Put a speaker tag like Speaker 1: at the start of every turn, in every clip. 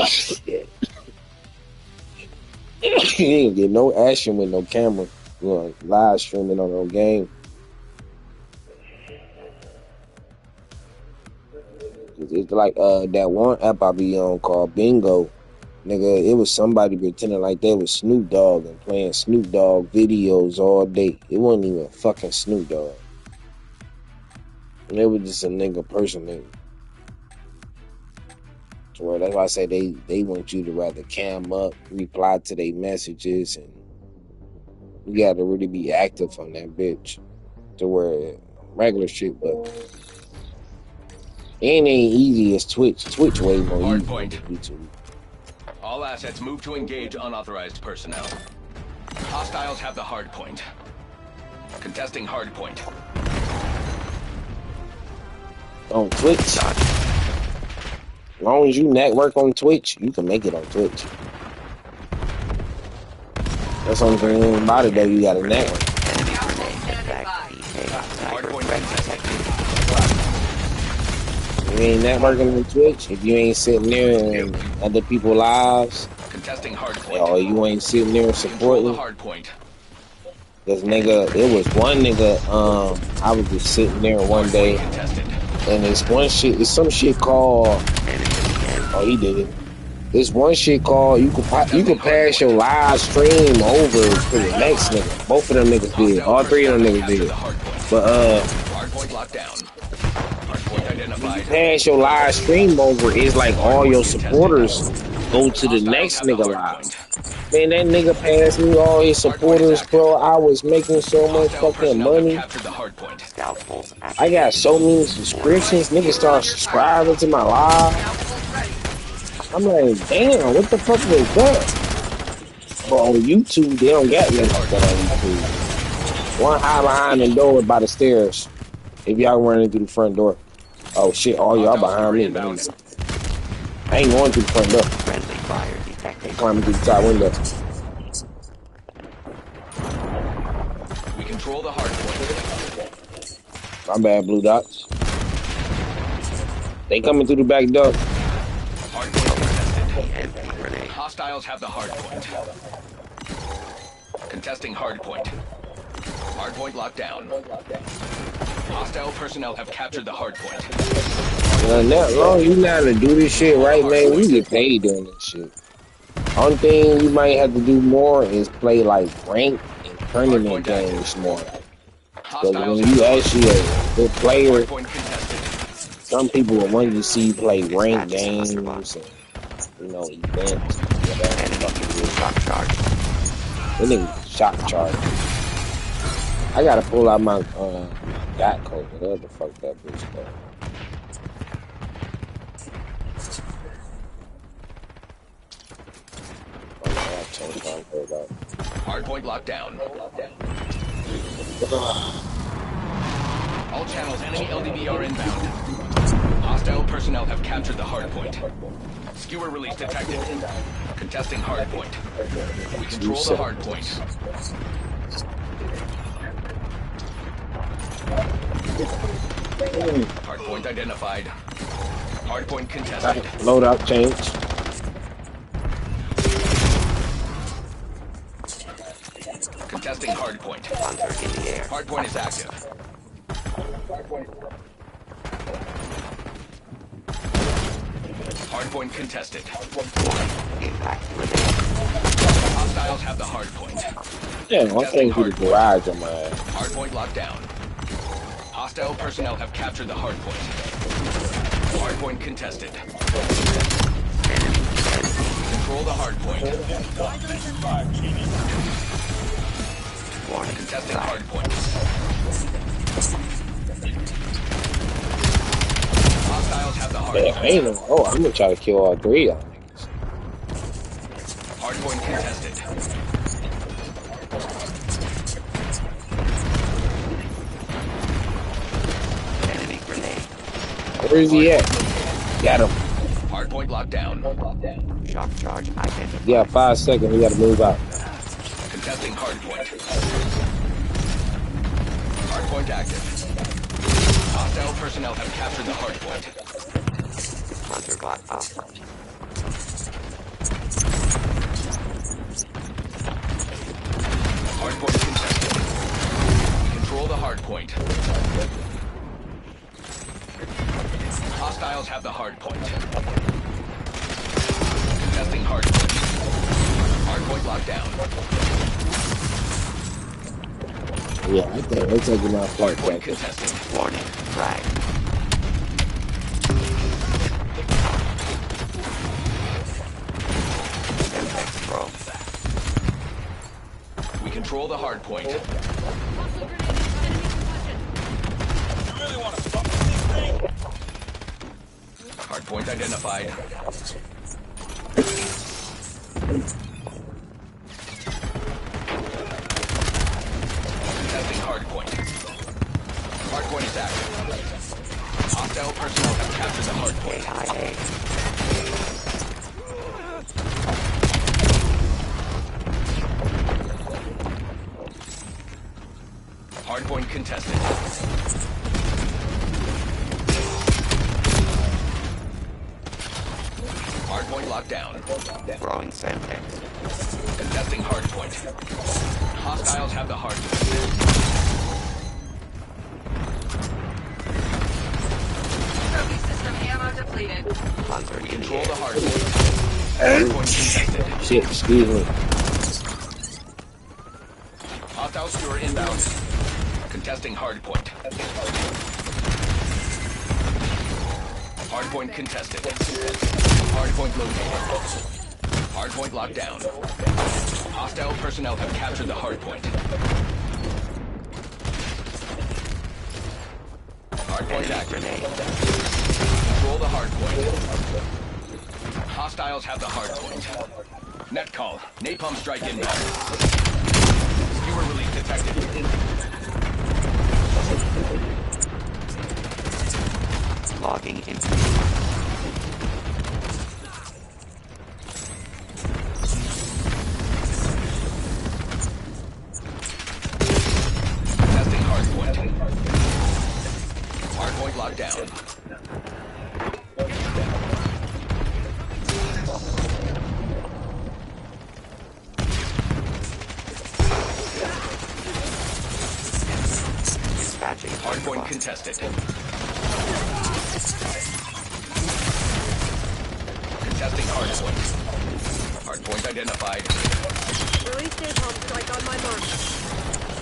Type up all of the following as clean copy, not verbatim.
Speaker 1: Shit. You ain't get no action with no camera. Live streaming on no game. It's like that one app I be on called Bingo. Nigga, it was somebody pretending like they was Snoop Dogg and playing Snoop Dogg videos all day. It wasn't even fucking Snoop Dogg. And it was just a nigga personating. So that's why I say they want you to rather cam up, reply to their messages, and you gotta really be active on that bitch. To where regular shit, but it ain't easy as Twitch. Twitch way more easy than YouTube.
Speaker 2: All assets move to engage unauthorized personnel. Hostiles have the hard point. Contesting hard point.
Speaker 1: On Twitch, as long as you network on Twitch, you can make it on Twitch. That's one thing about it though, you got a network. You ain't networking on Twitch, if you ain't sitting there and other people's lives,
Speaker 2: contesting hard point.
Speaker 1: Or you ain't sitting there supporting. Cause nigga, it was one nigga, I was just sitting there one day, and it's some shit called, oh he did it. This one shit called, you can pass your live stream over to the next nigga. Both of them niggas did. All three of them niggas did. But you pass your live stream over, it's like all your supporters go to the next nigga live. Man, that nigga passed me all his supporters, bro. I was making so much fucking money. I got so many subscriptions. Niggas start subscribing to my live. I'm like, damn, what the fuck was that? But on YouTube, they don't get nothing like that on YouTube. One high behind the door by the stairs. If y'all running through the front door. Oh shit, all y'all behind me. Man. I ain't going through the front door. I'm climbing through the top window.
Speaker 2: We control the hard point.
Speaker 1: My bad, blue dots. They coming through the back door.
Speaker 2: Hard point contested. Hostiles have the hard point. Contesting hard point. Hard point locked down. Hostile personnel have captured the hard point.
Speaker 1: As long as you know how to do this shit right, man, we get paid doing this shit. Only thing you might have to do more is play like ranked and tournament games more. Because when you actually a good player, some people will want to see you play ranked games and, events.
Speaker 3: Shock charge.
Speaker 1: That nigga shock charge. I gotta pull out my dot code, whatever the fuck that bitch called.
Speaker 2: Hardpoint locked down. All channels enemy LDB are inbound. Hostile personnel have captured the hardpoint. Skewer release detected. Contesting hardpoint. We control the hardpoint. Hardpoint identified. Hardpoint contested.
Speaker 1: Loadout change.
Speaker 2: Contesting hardpoint. Hardpoint is active. Hardpoint contested. Hostiles have the hardpoint.
Speaker 1: Yeah, one thing through the garage on my ass.
Speaker 2: Hardpoint locked down. Hostile personnel have captured the hardpoint. Hardpoint contested. Control the hardpoint. Contesting hardpoint. Hostiles have the hardpoint.
Speaker 1: I'm gonna try to kill all three of them.
Speaker 2: Hardpoint contested. Enemy grenade.
Speaker 1: Where is he at? Got him.
Speaker 2: Hardpoint locked down.
Speaker 3: Shock charge identified.
Speaker 1: Yeah, 5 seconds. We gotta move out.
Speaker 2: Contesting hardpoint. Hardpoint active. Hostile personnel have captured the hardpoint.
Speaker 3: Hunter bot up.
Speaker 2: Hostiles have the hard point. Contesting hard point. Hard point locked down.
Speaker 1: Yeah, I think they're taking off
Speaker 2: Hard
Speaker 1: that
Speaker 2: point
Speaker 1: back.
Speaker 2: contested.
Speaker 3: Warning. Frag. Semtex pro.
Speaker 2: We control the hard point. Hard point identified. Contesting hard point. Hard point is active. Hostile personnel have captured the hard point.
Speaker 3: AIA.
Speaker 2: Hard point contested. Hard point locked down.
Speaker 3: Throwing Semtex.
Speaker 2: Contesting hard point. Hostiles have the hard point.
Speaker 4: Trophy system ammo depleted.
Speaker 3: Hunter in the
Speaker 2: Control
Speaker 3: air.
Speaker 2: the hard point. Hard point contested.
Speaker 1: Shit, excuse me.
Speaker 2: Hostile skewer inbound. Contesting hard point. Hard point contested. Hard point located. Hard point locked down. Hostile personnel have captured the hard point. Hard point
Speaker 3: Enemy
Speaker 2: active.
Speaker 3: grenade.
Speaker 2: Control the hard point. Hostiles have the hard point. Net call. Napalm strike inbound. Skewer release detected.
Speaker 3: Logging in.
Speaker 2: Testing hard point. Hard point locked down.
Speaker 3: Dispatching.
Speaker 2: Hard point contested. Contesting hard point. Hard point identified.
Speaker 4: Release napalm strike on my mark.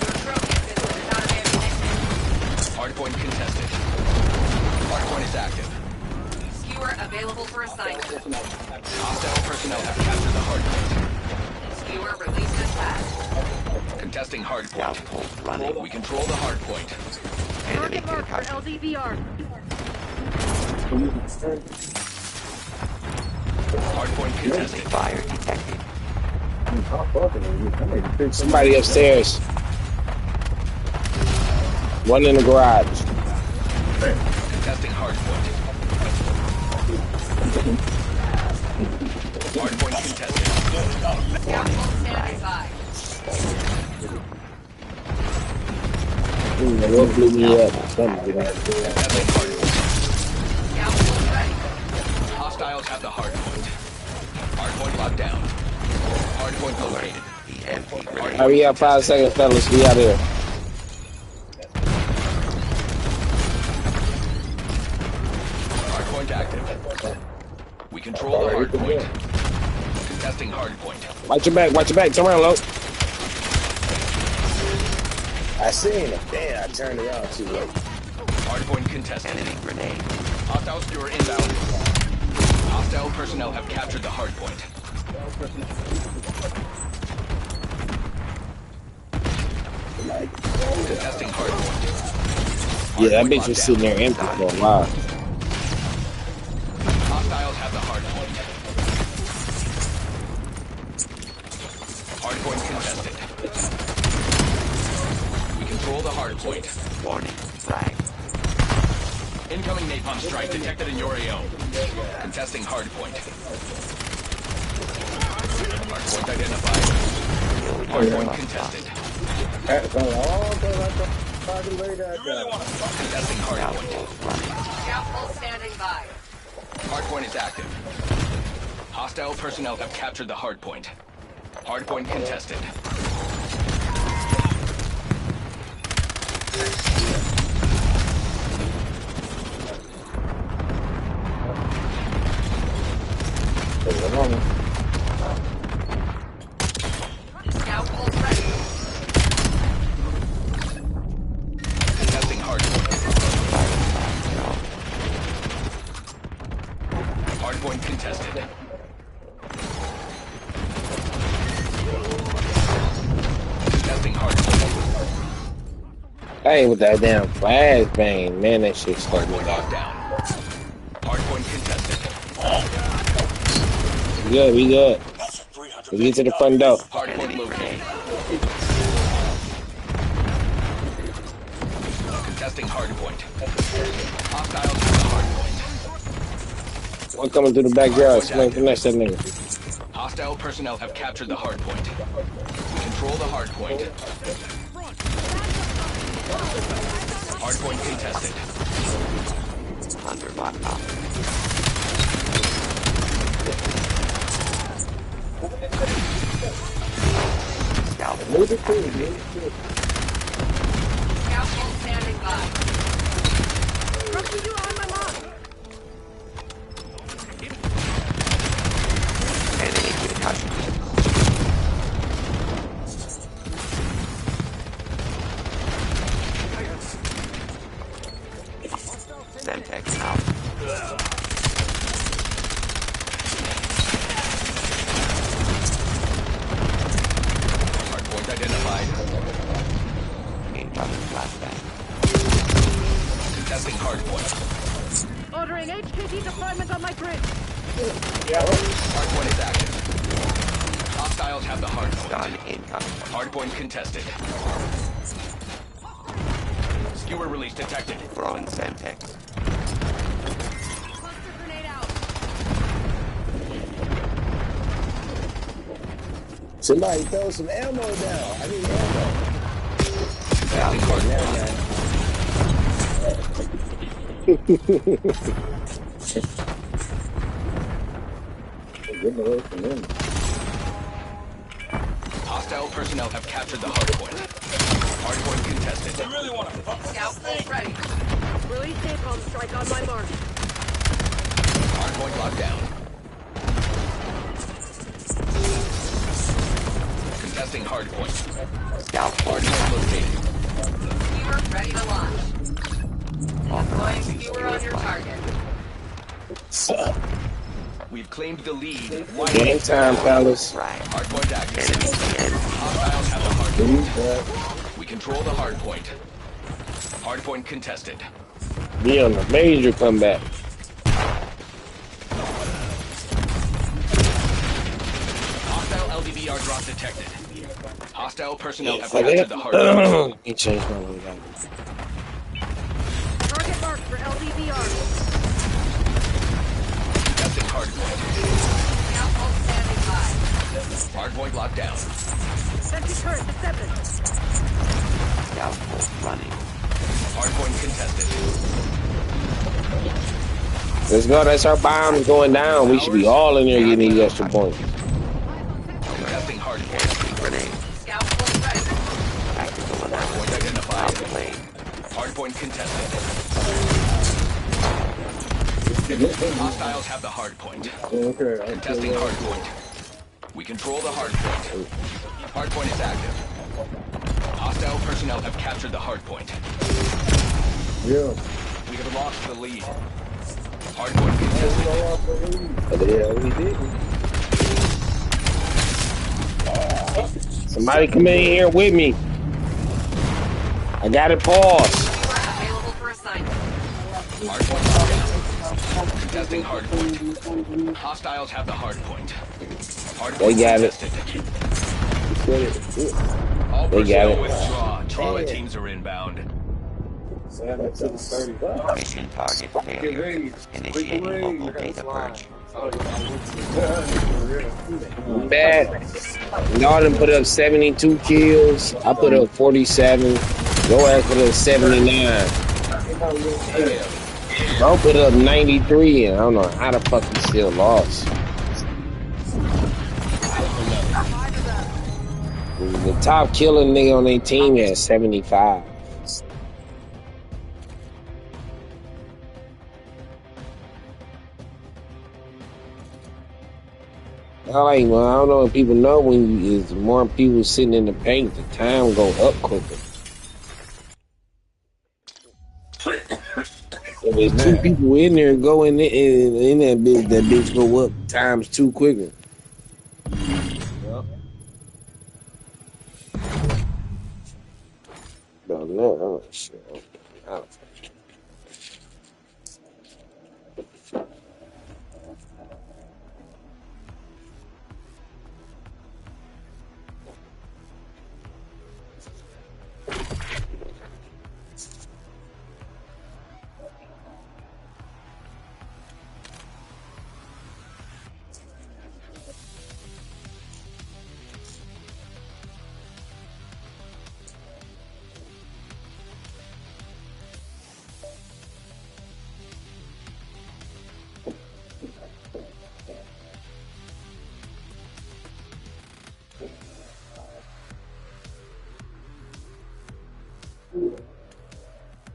Speaker 4: Your trophy system is out of ammunition.
Speaker 2: Hard point contested. Hard point is active.
Speaker 4: Skewer available for assignment.
Speaker 2: Hostile personnel have captured the hard point.
Speaker 4: Skewer released as fast.
Speaker 2: Contesting hard point.
Speaker 3: Outpost running.
Speaker 2: We control the hard point.
Speaker 3: Enemy
Speaker 4: Target marked for
Speaker 3: concussion.
Speaker 4: LDVR.
Speaker 2: Hard point
Speaker 3: Friendly
Speaker 2: contested.
Speaker 3: fire detected.
Speaker 1: Somebody upstairs. One in the garage.
Speaker 2: Contesting hard point. Hard point contested.
Speaker 4: Doubtful standing by.
Speaker 1: What blew me up? Something like that.
Speaker 2: Contesting hard point.
Speaker 4: Doubtful ready.
Speaker 2: Hostiles have the hard point. Hard point locked down. Hard point located.
Speaker 3: The empty grenade.
Speaker 1: Hurry up, 5 seconds, fellas. We out here.
Speaker 2: Hard point active. We control the hard point. Contesting hard point.
Speaker 1: Watch your back. Watch your back. Turn around, low.
Speaker 5: I seen it. Damn, I turned it on too late.
Speaker 2: Hard point contested.
Speaker 3: Enemy grenade.
Speaker 2: Hostile skewer inbound. Hostile personnel have captured the hard point. Contesting hard point.
Speaker 1: Yeah, that
Speaker 2: Hard point
Speaker 1: bitch
Speaker 2: locked
Speaker 1: was
Speaker 2: down.
Speaker 1: sitting there empty for a while.
Speaker 2: Hostiles have the hard point. Hard point contested. We control the hard point.
Speaker 3: Warning. Frag.
Speaker 2: Incoming napalm strike detected in your AO. Contesting hard point. Hard point identified. Hard point contested. Contesting hard point.
Speaker 3: Outpost running.
Speaker 4: Doubtful standing by.
Speaker 2: Hard point is active. Hostile personnel have captured the hard point. Hard point contested.
Speaker 4: Scout ult ready.
Speaker 2: Contesting hardpoint. Hardpoint contested. Contesting hardpoint.
Speaker 1: Hey, with that damn flashbang, man, that shit slowed me
Speaker 2: Hardpoint
Speaker 1: down.
Speaker 2: locked down. Hardpoint contested.
Speaker 1: We good, we good. We get to the front door.
Speaker 2: Hardpoint located. Contesting hardpoint. Hostiles have the hardpoint.
Speaker 1: One coming through the backyard, smack the next that nigga.
Speaker 2: Hostile personnel have captured the hardpoint. We control the hardpoint. Hardpoint contested.
Speaker 3: Under lockdown. Scout.
Speaker 5: Move it through, move it through.
Speaker 4: Scout ult standing by. Rushing you on my mark.
Speaker 3: Enemy concussion. Semtex out.
Speaker 2: Hardpoint identified.
Speaker 3: Incoming flashbang.
Speaker 2: Contesting hardpoint.
Speaker 4: Ordering HKD deployment on my grid.
Speaker 2: Hardpoint is active. Hostiles have the hardpoint.
Speaker 3: Gun incoming.
Speaker 2: Hardpoint contested. Skewer release detected.
Speaker 3: Throwing Semtex.
Speaker 4: Cluster grenade out.
Speaker 5: Somebody throw some ammo down. I need ammo.
Speaker 2: Contesting hardpoint.
Speaker 5: Getting away from them.
Speaker 2: Hostile personnel have captured the hardpoint. Hardpoint contested.
Speaker 4: Scout ult ready. Release napalm strike on my mark.
Speaker 2: Hardpoint locked down. Contesting hardpoint.
Speaker 3: Scout
Speaker 2: Hardpoint located.
Speaker 4: Skewer ready to launch. Deploying skewer on your target.
Speaker 2: We've claimed the lead.
Speaker 1: Game time, fellas.
Speaker 3: right.
Speaker 2: Hardpoint active.
Speaker 3: Enemy
Speaker 2: Hostiles have the hardpoint. We control the hardpoint. Hardpoint contested.
Speaker 1: Be on the major comeback.
Speaker 2: Hostile LDBR drop detected. Hostile personnel have captured the hardpoint.
Speaker 1: He changed my way down.
Speaker 4: Target marked for LDBR.
Speaker 2: Contesting hardpoint.
Speaker 4: Scout ult standing by.
Speaker 2: Hardpoint locked down.
Speaker 4: Sentry turret to 7.
Speaker 3: Scout ult running.
Speaker 2: Hardpoint contested.
Speaker 1: Let's go. That's our bombs going down. We should be all in there getting these extra points.
Speaker 2: Contesting hardpoint.
Speaker 3: Grenade.
Speaker 4: Scout ult ready.
Speaker 3: Tactical
Speaker 2: Hardpoint
Speaker 3: analysis.
Speaker 2: identified.
Speaker 3: Outplayed.
Speaker 2: Hardpoint contested. Hostiles have the hardpoint.
Speaker 5: Okay,
Speaker 2: Contesting hardpoint. We control the hardpoint. Hardpoint is active. Hostile personnel have captured the hardpoint.
Speaker 5: Yeah.
Speaker 2: We have lost the lead. Hardpoint contested.
Speaker 5: Yeah, we did.
Speaker 1: Somebody come in here with me. I got it paused.
Speaker 4: Available for assignment.
Speaker 2: Hardpoint locked down. Contesting hardpoint. Hostiles have the hardpoint. Hardpoint
Speaker 1: They got it.
Speaker 2: contested. All
Speaker 1: They got
Speaker 2: personnel
Speaker 1: it.
Speaker 2: withdraw. Trauma teams are inbound.
Speaker 3: Mission target failure. Initiating local data purge.
Speaker 1: Bad. Y'all done put up 72 kills. I put up 47. Your ass put up 79. Bro put up 93, and I don't know how the fuck he still lost. The top killing nigga on their team had 75. Well, I don't know if people know when you is more people sitting in the paint, the time go up quicker. If there's two
Speaker 5: Man,
Speaker 1: people in there, go in that bitch go up times two quicker.
Speaker 5: yeah.
Speaker 1: Don't know. Oh, shit. Oh,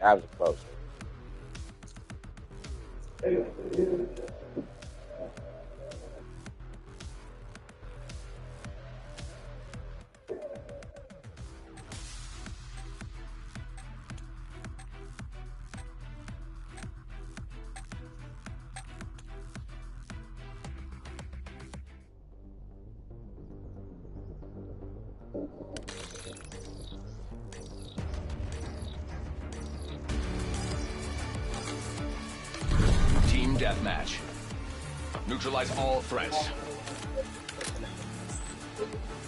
Speaker 1: that was close.
Speaker 2: Team deathmatch. Neutralize all threats.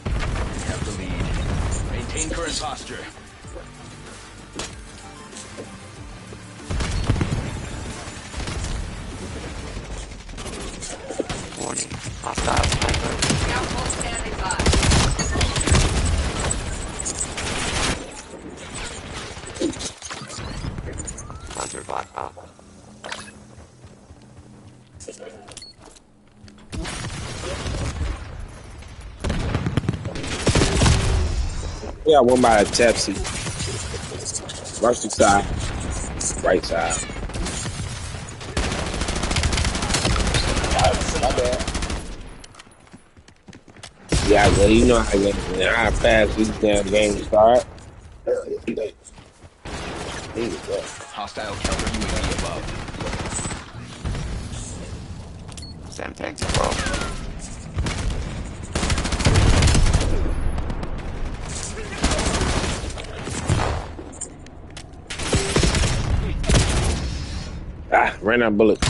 Speaker 2: You have the lead. Maintain current posture.
Speaker 3: Warning. Hostile sniper.
Speaker 4: Downfall standing by.
Speaker 3: Hunter bot up.
Speaker 1: Yeah, one by a Pepsi. Rush the side, right side.
Speaker 5: My bad.
Speaker 1: Yeah, well, you know how fast these damn games start.
Speaker 5: Hell yeah. Needed that.
Speaker 2: Hostile counter UAV above.
Speaker 3: Semtex pro.
Speaker 1: Ran out of bullets.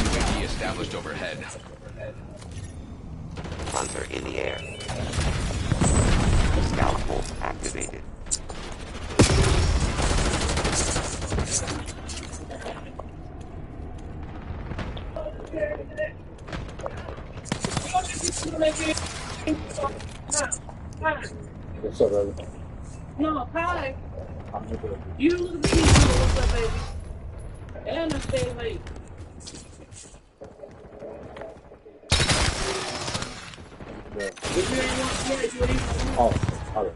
Speaker 2: UAV established overhead.
Speaker 3: Hunter in the air. Scout pulse activated.
Speaker 1: What's up, brother?
Speaker 6: No, hi. You look at me. What's up, baby? And I stay late. If you ain't want to play, you ain't want to.
Speaker 1: Oh, all right.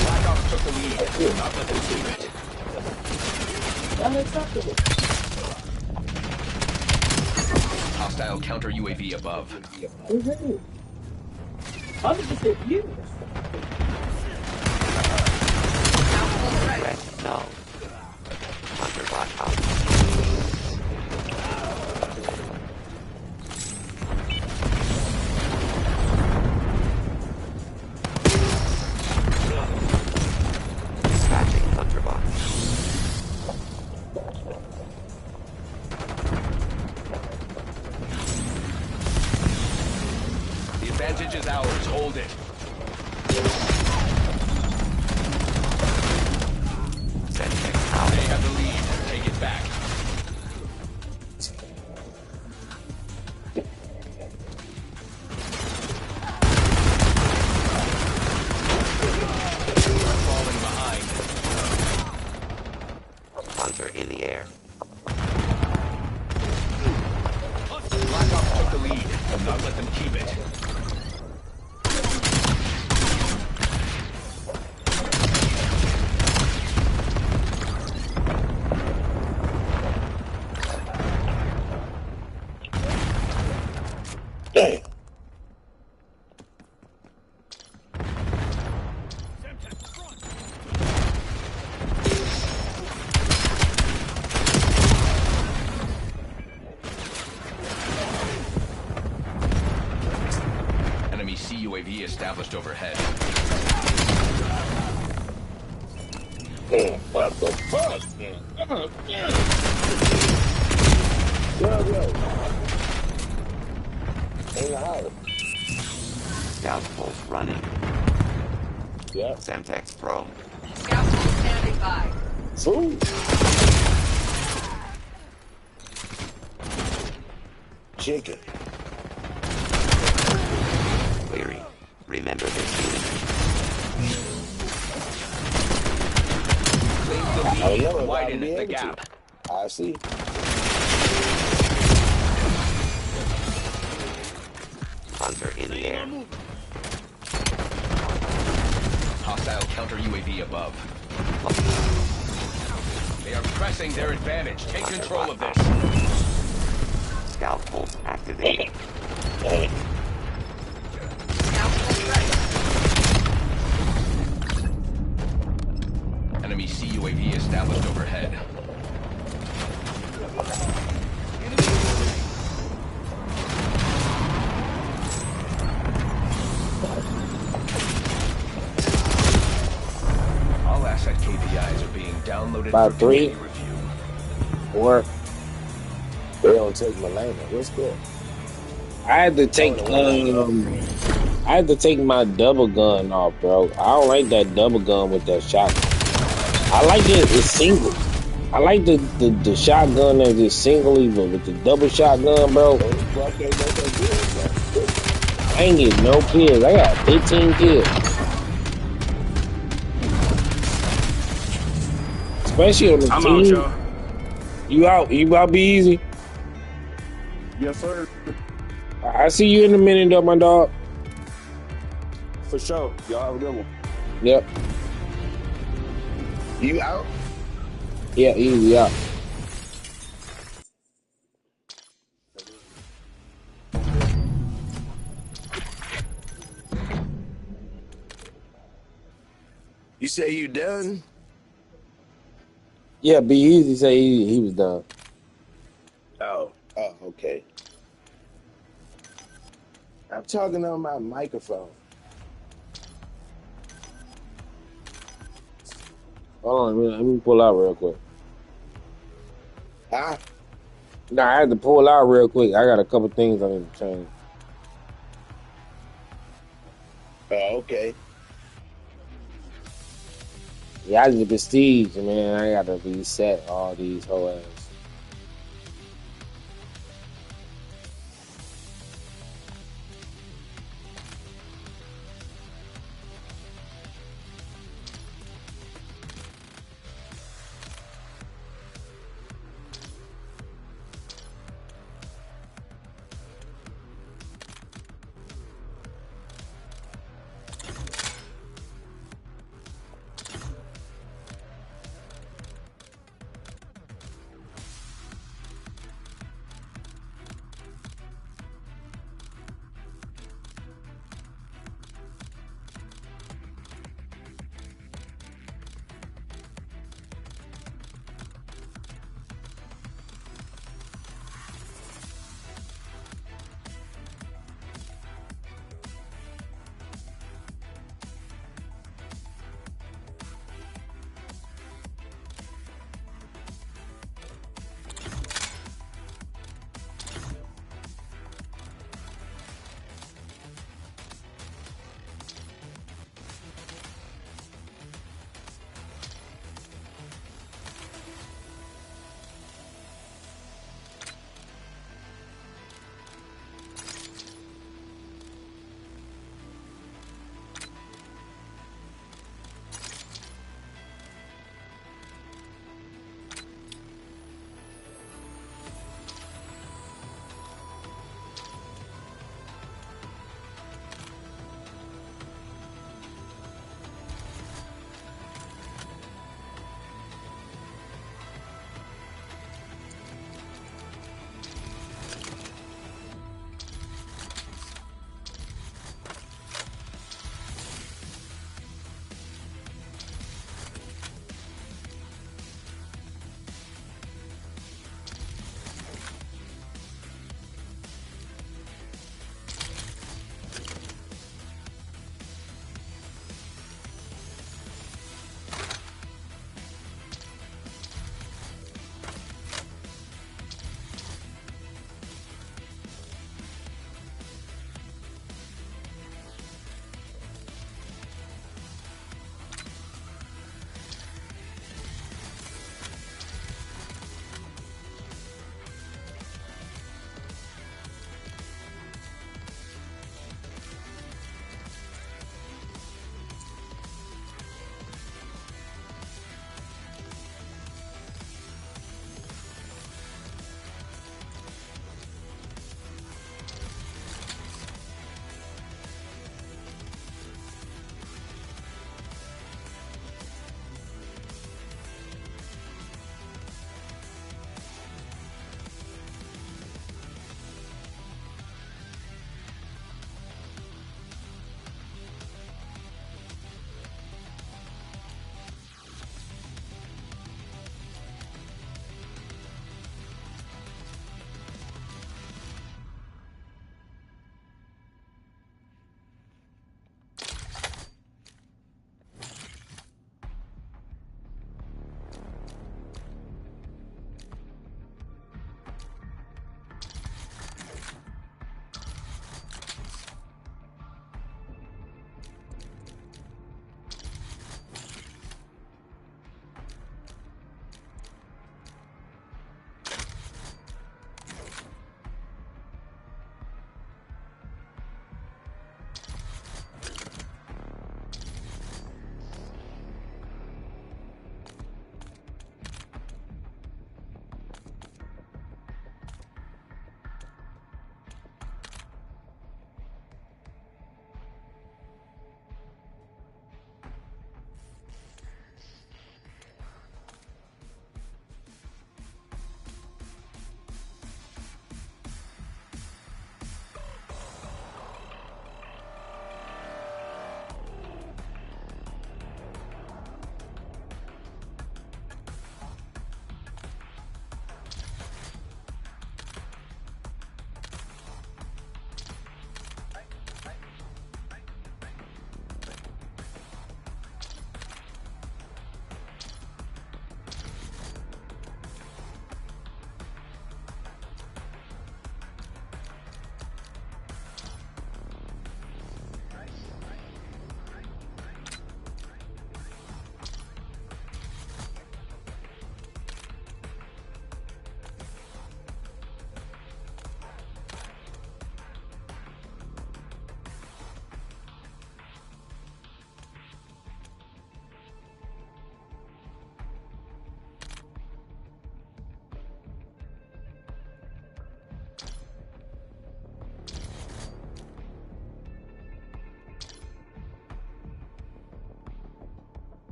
Speaker 2: Black Ops took the lead. Do not let them keep it.
Speaker 6: Unacceptable.
Speaker 2: Hostile counter UAV above.
Speaker 6: I'm just at you.
Speaker 3: Red, no. Hunter bot up. Dispatching Hunter bot.
Speaker 2: The advantage is ours. Hold it.
Speaker 3: Semtex out.
Speaker 2: They have the lead. Take it back.
Speaker 3: air.
Speaker 2: Black Ops took the lead. Do not let them keep it.
Speaker 5: Damn.
Speaker 2: Enemy CUAV established overhead.
Speaker 5: What the fuck? Yo. Ain't out.
Speaker 3: Scout pulse running.
Speaker 5: Yep.
Speaker 3: Semtex Pro.
Speaker 4: Scout pulse standing by.
Speaker 5: Food. Chicken.
Speaker 3: Clearing. Remember this.
Speaker 2: Claims the
Speaker 5: I don't
Speaker 2: lead.
Speaker 5: know if I'll
Speaker 2: Widen
Speaker 5: be
Speaker 2: the
Speaker 5: able to.
Speaker 2: gap.
Speaker 5: I see.
Speaker 3: Hunter in the air.
Speaker 2: Hostile counter UAV above. They are pressing their advantage. Take control of this.
Speaker 3: Scout pulse activated.
Speaker 4: Scout pulse ready.
Speaker 2: Enemy CUAV established overhead. All asset KPIs are being downloaded
Speaker 1: About
Speaker 2: for
Speaker 1: 3,
Speaker 2: community review.
Speaker 1: 4.
Speaker 5: They don't take Malena. What's good?
Speaker 1: I had to take
Speaker 5: Oh, the one I got.
Speaker 1: I had to take my double gun off, bro. I don't like that double gun with that shotgun. I like it's single. I like the shotgun that is singly, but with the double shotgun, bro,
Speaker 5: Oh, fuck, they got that good stuff.
Speaker 1: I ain't getting no kills. I got 15 kills. Especially on the
Speaker 7: I'm out,
Speaker 1: team.
Speaker 7: y'all.
Speaker 1: You out be easy.
Speaker 7: Yes, sir.
Speaker 1: I see you in a minute though, my dog.
Speaker 7: For sure. Y'all have a good one.
Speaker 1: Yep.
Speaker 5: You out?
Speaker 1: Yeah, easy out.
Speaker 5: You say you done?
Speaker 1: Yeah, be easy say he was done.
Speaker 5: Oh, okay. I'm talking on my microphone.
Speaker 1: Hold on, let me pull out real quick.
Speaker 5: Huh?
Speaker 1: Nah, I had to pull out real quick. I got a couple things I need to change.
Speaker 5: Oh, okay.
Speaker 1: Yeah, I just prestige, man. I gotta reset all these whole ass.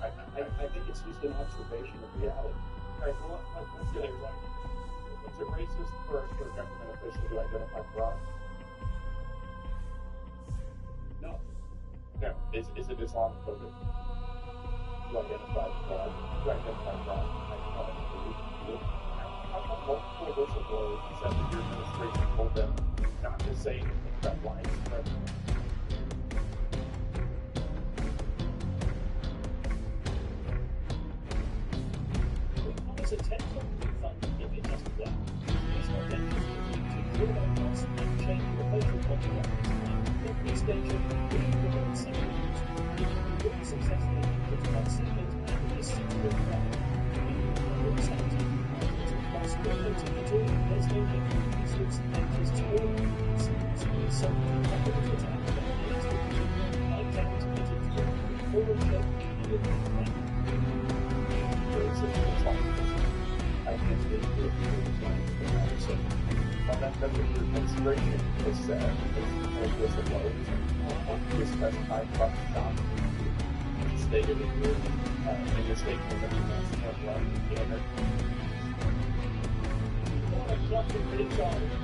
Speaker 8: I think it's just an observation of reality.
Speaker 9: Right, well, let's get it right. Is it racist for a government official to identify fraud?
Speaker 8: No,
Speaker 9: No. Is it Islamophobic to identify fraud? How come multiple whistleblowers said that your administration told them not to say anything about lying spread?
Speaker 8: it's a technically funded image as well. It's not that to build our trust and change the facial culture. The police station, we implemented seminars. We very successfully implemented about 7 and this 6-year plan. We accepted possibilities of material listening and users and just told some companies which have been used to counts and to forward-check and
Speaker 9: I can't speak for the so that's what your administration has said as whistleblowers and specified about the job stated in your statement that you want to run together.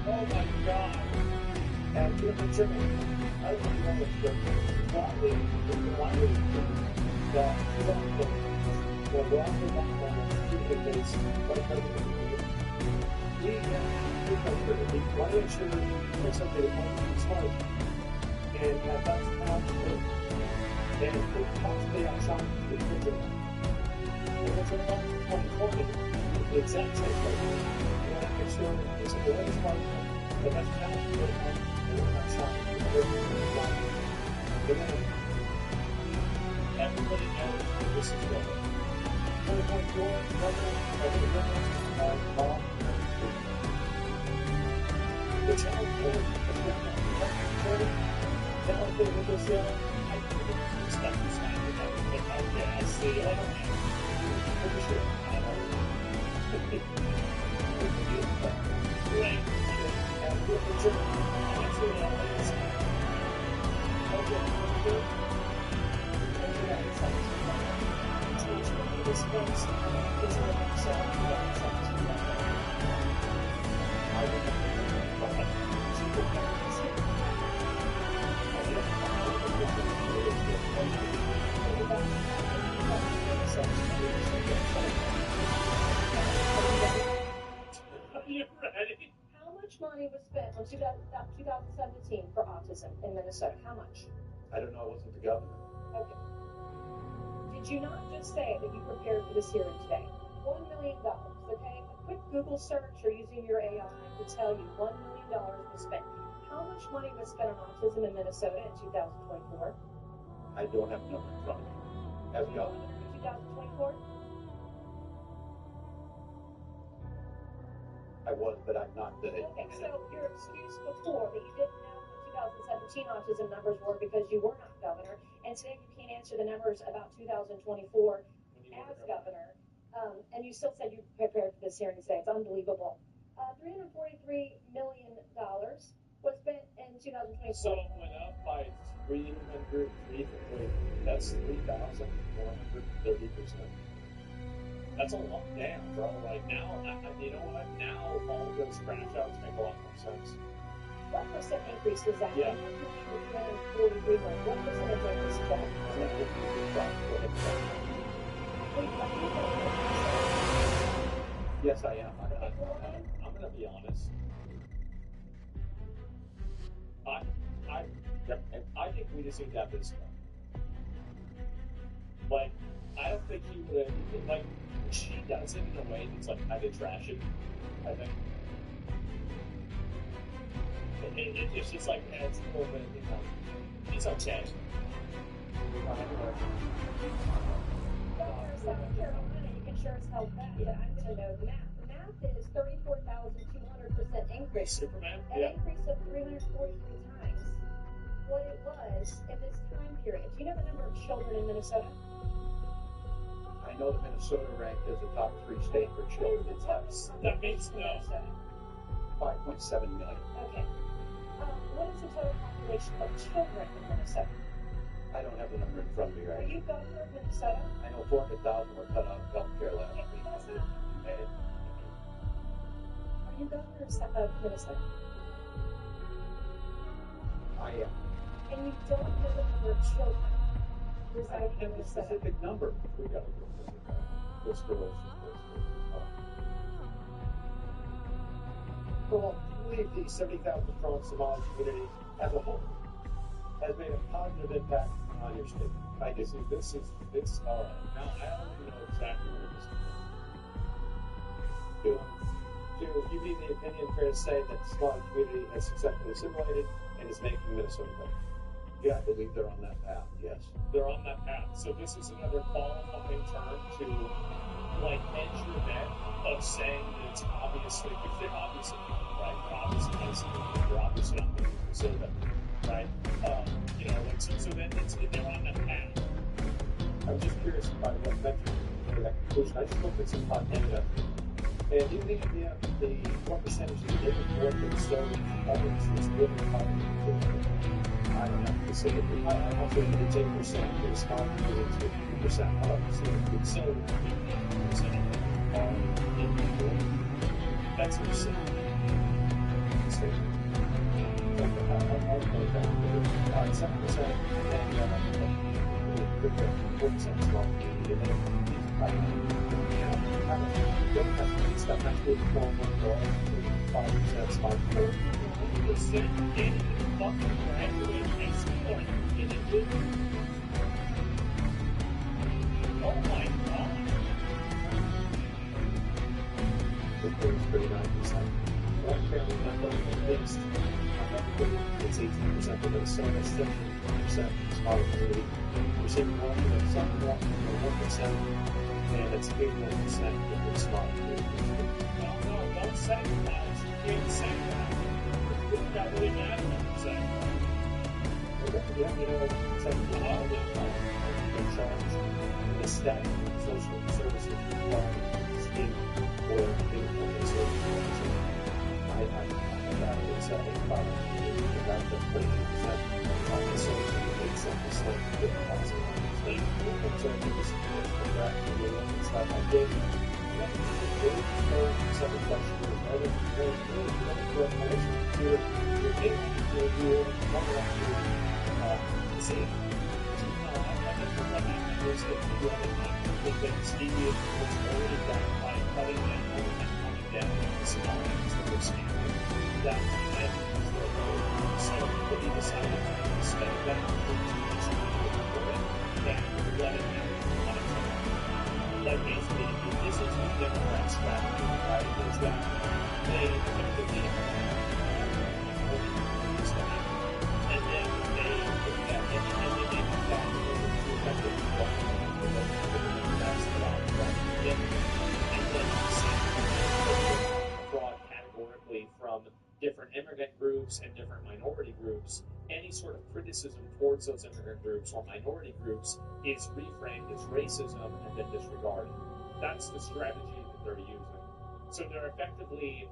Speaker 8: Oh my God! And you're German. I don't know what's going on. Why would you think that the wrongful case we want to ensure that something is smart and have that conflict and put possibly outside the prison. And what's about 2020, the exact same thing. We want to make sure it's a very smart but that's conflict and we're not outside the prison. And then everybody knows that this is going. 2024, the child court child court with this I think stuff is happening. I see it. I don't know. Pretty sure. I don't know. Right. And it's actually this case is an You ready?
Speaker 4: How much money was spent on 2017 for autism in Minnesota? How much?
Speaker 8: I don't know. I wasn't the governor.
Speaker 4: Okay. Did you not just say that you prepared for this hearing today? $1 million, okay? A quick Google search or using your AI will tell you $1 million was spent. How much money was spent on autism in Minnesota in 2024?
Speaker 8: I don't have a number in front of me. As governor.
Speaker 4: 2024?
Speaker 8: I was, but I'm not the.
Speaker 4: Okay, so your excuse before that you didn't know what 2017 autism numbers were because you were not governor, and today you can't answer the numbers about 2024 as governor, and you still said you prepared for this hearing today. It's unbelievable. $343 million was spent in 2024.
Speaker 8: So it went up by 303. That's 3,430%. That's a lot. Damn, bro. Like now, you know what? Now all those scratch outs make a lot more sense.
Speaker 4: What percent increase was that?
Speaker 8: Yeah.
Speaker 4: What percentage increase is that?
Speaker 8: Yes, I am. I'm going to be honest. I think we just need to have this stuff. Like, I don't think he would have, like, she does it in a way that's, like, kind of trashy, I think. It's just like, it's a little bit, you know, it's okay.
Speaker 4: South Carolina, you can sure as hell bet that I'm going to know the math. The math is 34,200% increase.
Speaker 8: Superman?
Speaker 4: An increase of 343 times what it was in this time period. Do you know the number of children in Minnesota?
Speaker 8: I know that Minnesota ranked as a top 3 state for children.
Speaker 4: That means no.
Speaker 8: 5.7 million.
Speaker 4: Okay. What is the total population of children in Minnesota?
Speaker 8: I don't have the number in
Speaker 9: front of me,
Speaker 4: Are
Speaker 9: right?
Speaker 4: you governor of Minnesota?
Speaker 9: I know 400,000 were cut out of healthcare last week.
Speaker 4: That's not.
Speaker 9: And
Speaker 4: Are you governor of Minnesota?
Speaker 9: I am.
Speaker 4: And you don't know the number of children
Speaker 9: I
Speaker 4: residing in
Speaker 9: have a
Speaker 4: Minnesota?
Speaker 9: specific number. We got to go for this Well, do you believe the 70,000 strong Somali community as a whole has made a positive impact on your state? I do. This all right. Now I already know exactly where this is going. Do you mean the opinion fair to say that the Somali community has successfully assimilated and is making Minnesota better? Yeah, I believe they're on that path, yes. They're on that path. So this is another qualifying term to, like, hedge your bet of saying that it's obviously, because they're obviously, right? They're obviously not assimilated. They're obviously not making Minnesota better, right? So then they're on that path. I'm just curious about what metric for that conclusion. I just looked at some hot data. And in the idea, what percentage of the living for Minnesota is living poverty? I don't have to say it. I'll say that it's 8%, but it's not it's 50%. I don't see it. So 50% are in the world. That's insane. I'll go back to 7% and 4% small community. And then stuff that's really small, 5% small community. 50% in fucking graduate high school in a good. Oh my god. The is 39%. One family member mixed. It's 18% of Minnesota, 17% smaller community. We're seeing one of some 1%, and it's 81% of the smaller community. No, don't say that. You can't say that. That really matters, I'm saying. In charge of the staff of social services scheme where they will services. I got it at 85, about the 30% on the social except the slave different parts of the slave. So I think this is the back to the one stuff I did. Several questions. Like basically, this is what Democrats strategy, right? Is that they effectively and then they put that in, and then they come back over to effectively and then fraud categorically from different immigrant groups and different minority groups. Any sort of criticism towards those immigrant groups or minority groups is reframed as racism and then disregarded. That's the strategy that they're using. So they're effectively,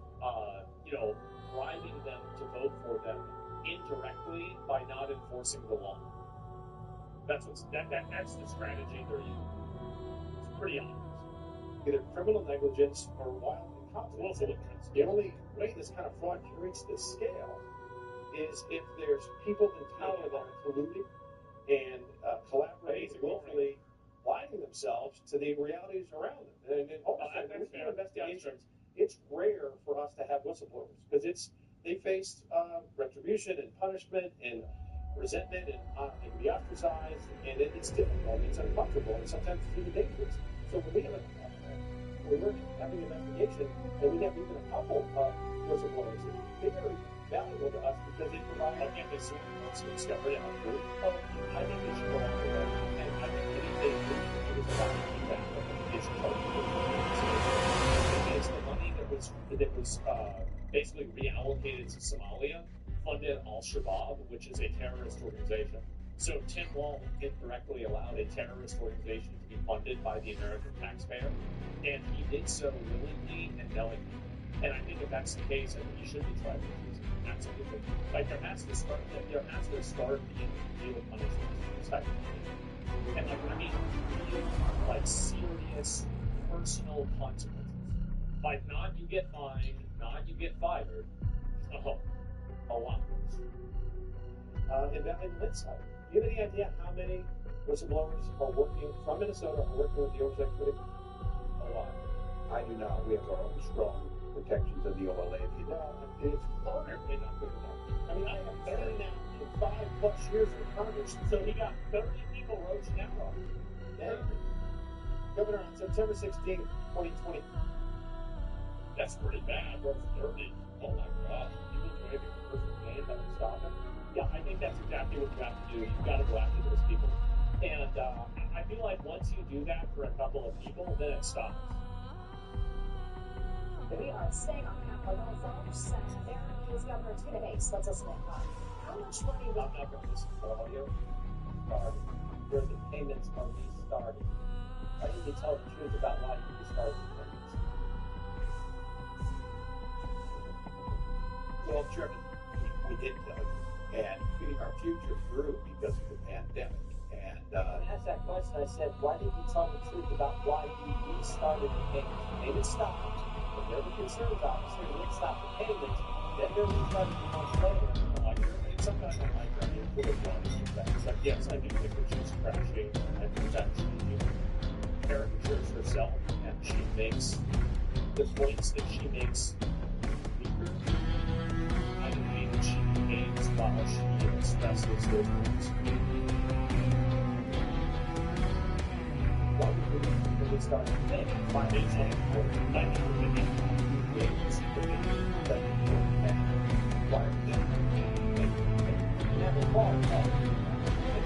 Speaker 9: bribing them to vote for them indirectly by not enforcing the law. That's the strategy they're using. It's pretty obvious. Either criminal negligence or wild incompetence. The only way this kind of fraud can reach this scale is if there's people in power that are colluding and collaborating willfully, blinding themselves to the realities around them. And with investigations, it's rare for us to have whistleblowers because they face retribution and punishment and resentment and they can be ostracized, and it's difficult, it's uncomfortable, and sometimes it's even dangerous. So when we're having an investigation and we have even a couple of whistleblowers, they're very valuable to us because they provide this discovery on group. I think they should go on the road, and I think that if it was about feedback of the issue is the money that was basically reallocated to Somalia funded Al-Shabaab, which is a terrorist organization. So Tim Walz incorrectly allowed a terrorist organization to be funded by the American taxpayer, and he did so willingly and knowingly. And I think if that's the case, I think he should be tried for treason. Absolutely. Like there has to start being real punishment for this type of thing.
Speaker 8: And like, I mean, real, like, serious personal consequences. Like, not you get fined, not you get fired. Oh, a lot worse. And the lit side. Do you have any idea how many whistleblowers are working from Minnesota are working with the Oversight Committee? A lot.
Speaker 9: I do not. We have our own strong protections of the OLA.
Speaker 8: It's apparently not good enough. I mean, I have 30 now in 5+ years in Congress, so he got 30 people roaching out on him. Yeah. Governor, on September 16, 2020. That's pretty bad. What's 30? Oh my God. People driving for pain that would stop him. Yeah, I think that's exactly what you have to do. You've got to go after those people. And I feel like once you do that for a couple of people, then it stops.
Speaker 4: We are staying on Capitol Hill for our Senate. There is Governor Tina Hayes. Let's listen in. How much money will...
Speaker 8: I'm not going to listen to all of you. Where the payments are restarting. Why didn't you tell the truth about why you restarted the payments?
Speaker 9: Well, Chairman, we did tell you. And our future grew because of the pandemic. And
Speaker 8: I asked that question. I said, why didn't you tell the truth about why you restarted the payments? The payments stopped. When they're the concerns officer, they didn't stop the payments. Then they're restarting the months later. Sometimes I like her being fully honest with that. It's like, yes, I do think that she's crashing. I think that she caricatures herself and she makes the points that she makes weaker. I believe that she behaves while she expresses those points. Why would we start to think? My name's on the court. I think we're going to be ways to be that important man. Why are we doing never qualified.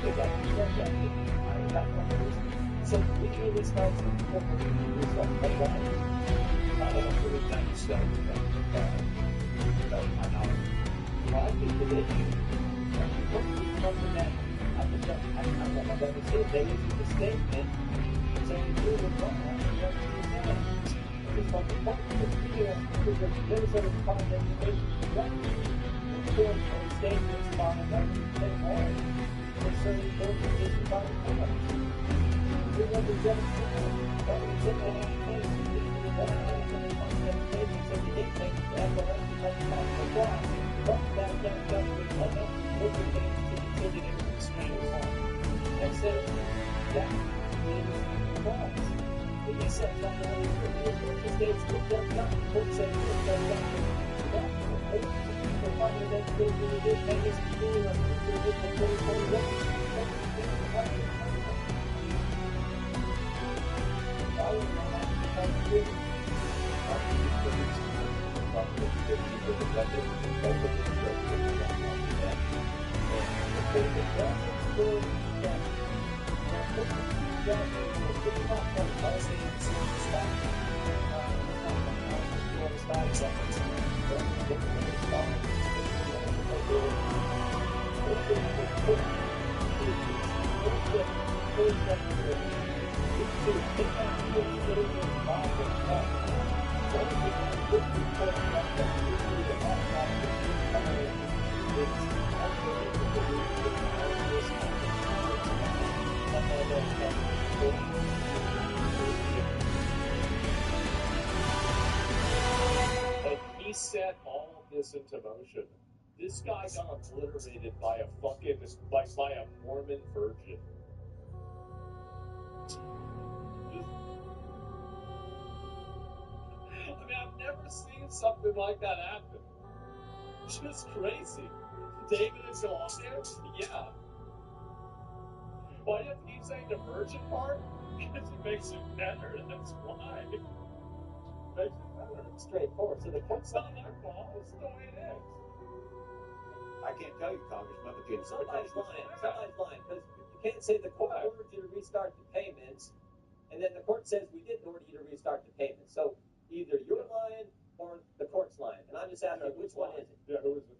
Speaker 8: Because I said that I got numbers. So we really start to incorporate this stuff like that. I don't really think so. But I know. Well, I think the issue something that I think that I don't know that was it. They issued a statement saying you were wrong. Just from the point of view of the Minnesota Department of Education statements by everything all concerning those positions by the court. We represent that we took the case and we did that statements and we did take that the rest of the apply. But that government was not looking to continue to expand on. And so that is false. When he said that the states looked at that, the court said that Department of Education did make us clear of the original 2021. I would not have to do it. And he set all of this into motion. This guy got obliterated by a fucking by a Mormon virgin. I mean, I've never seen something like that happen. It's just crazy. David and Goliath? Yeah. Why do you have to keep saying the virgin part? Because it makes it better, that's why. It makes it better. It's straightforward. So the court's not their fault, it's the way it is.
Speaker 9: I can't tell you, Congressman, but the
Speaker 8: Somebody's lying, because you can't say the court ordered you to restart the payments, and then the court says we didn't order you to restart the payments. So either you're lying or the court's lying. And I'm just asking, which one is it?
Speaker 7: Yeah, who is it?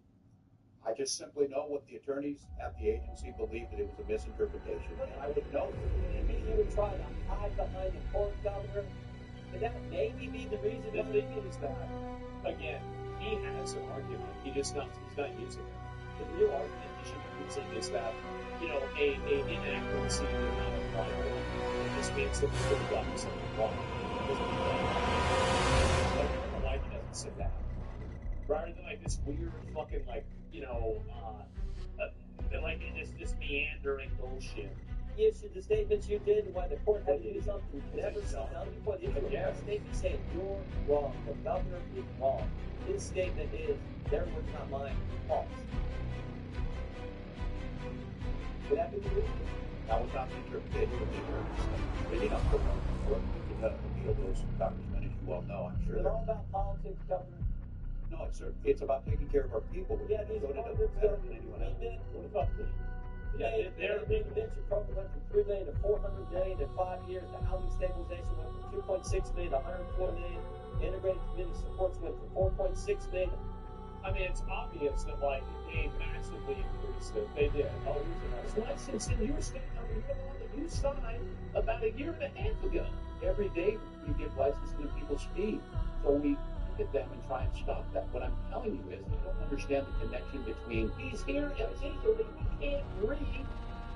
Speaker 9: I just simply know what the attorneys at the agency believe that it was a misinterpretation, and I would know.
Speaker 8: Maybe you would try to hide behind the court, Governor, and that maybe be the reason that they did is that. Again, he has an argument. He's not using it. The real argument he should be using is that, an inaccuracy in the amount of like it just means that people have gotten something wrong. It doesn't mean that. But American life doesn't say that. Rather than like this weird fucking like, like this meandering bullshit.
Speaker 9: You issued the statements you did and why the court had to do something never seen done before. The issue of a statement saying you're wrong, the governor is wrong. His statement is, their words, not mine, false. Would that be the reason?
Speaker 10: That was not the interpretation of the American Statement. They did not put on the court. You can appeal those congressmen, as you well know, I'm sure.
Speaker 9: Is it all about politics, Governor?
Speaker 10: No, it's about taking care of our people.
Speaker 9: Yeah, these
Speaker 10: better
Speaker 9: congressmen,
Speaker 10: than anyone else.
Speaker 8: What about the...
Speaker 9: Yeah, their intervention program went from $3 million to $400 million in 5 years. The housing stabilization went from $2.6 million to $104 million. Integrated community supports went from $4.6 million.
Speaker 8: I mean, it's obvious that, like, they massively increased it. They did. Oh, here's a license in your state. I mean, the one that you signed about a year and a half ago.
Speaker 10: Every day we give license to people speed. So we look at them and try and stop that. What I'm telling you is, I don't understand the connection between
Speaker 8: he's here illegally, he can't read,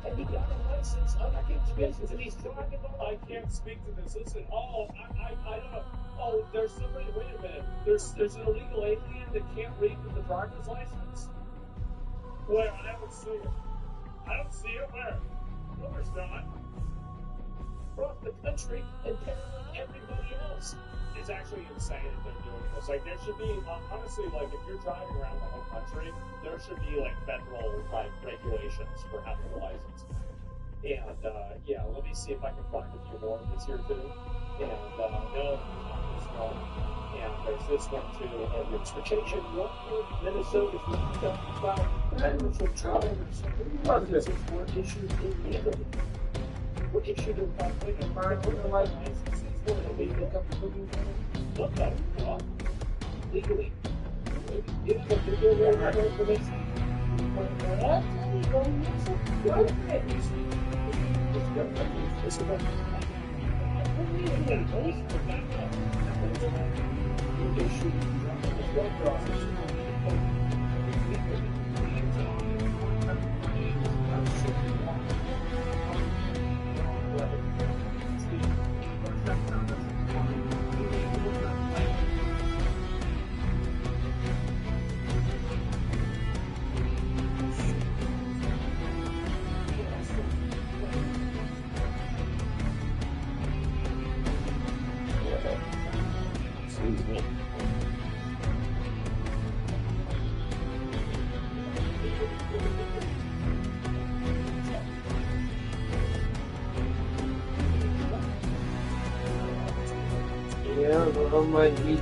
Speaker 8: and he got a license. I can't speak to this. He's driving I can't speak to this. Listen, I don't. Oh, there's somebody. Wait a minute. There's an illegal alien that can't read with the driver's license. Where? I don't see it. I don't see it. Where? No, there's not. Across the country and telling everybody else. It's actually insane that they're doing this. Like, there should be, honestly, like, if you're driving around the whole country, there should be, like, federal, like, regulations for having a license. And, yeah, let me see if I can find a few more of this here, too. And, no, this one. And there's this one, too. And transportation, Minnesota's about commercial drivers. Licenses were issued illegally. Were issued in public and licenses. What the fuck? Legally. You have a video there with more information?
Speaker 1: Yeah, but I might be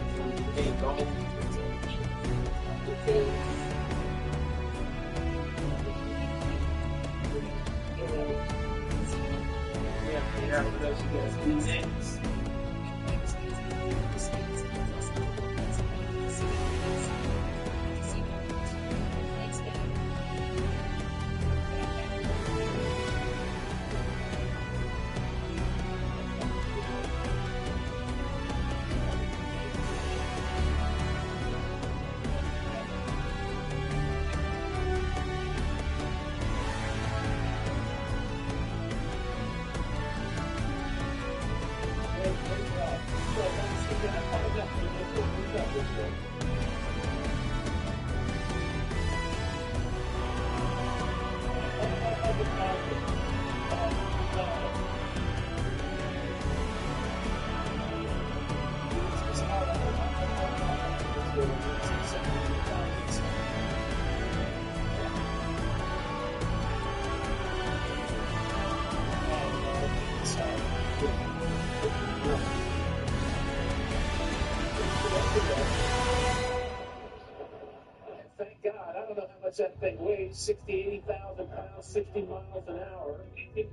Speaker 1: Thank God. I don't know how much that thing weighs. 60, 80,000 pounds, 60 miles an hour. You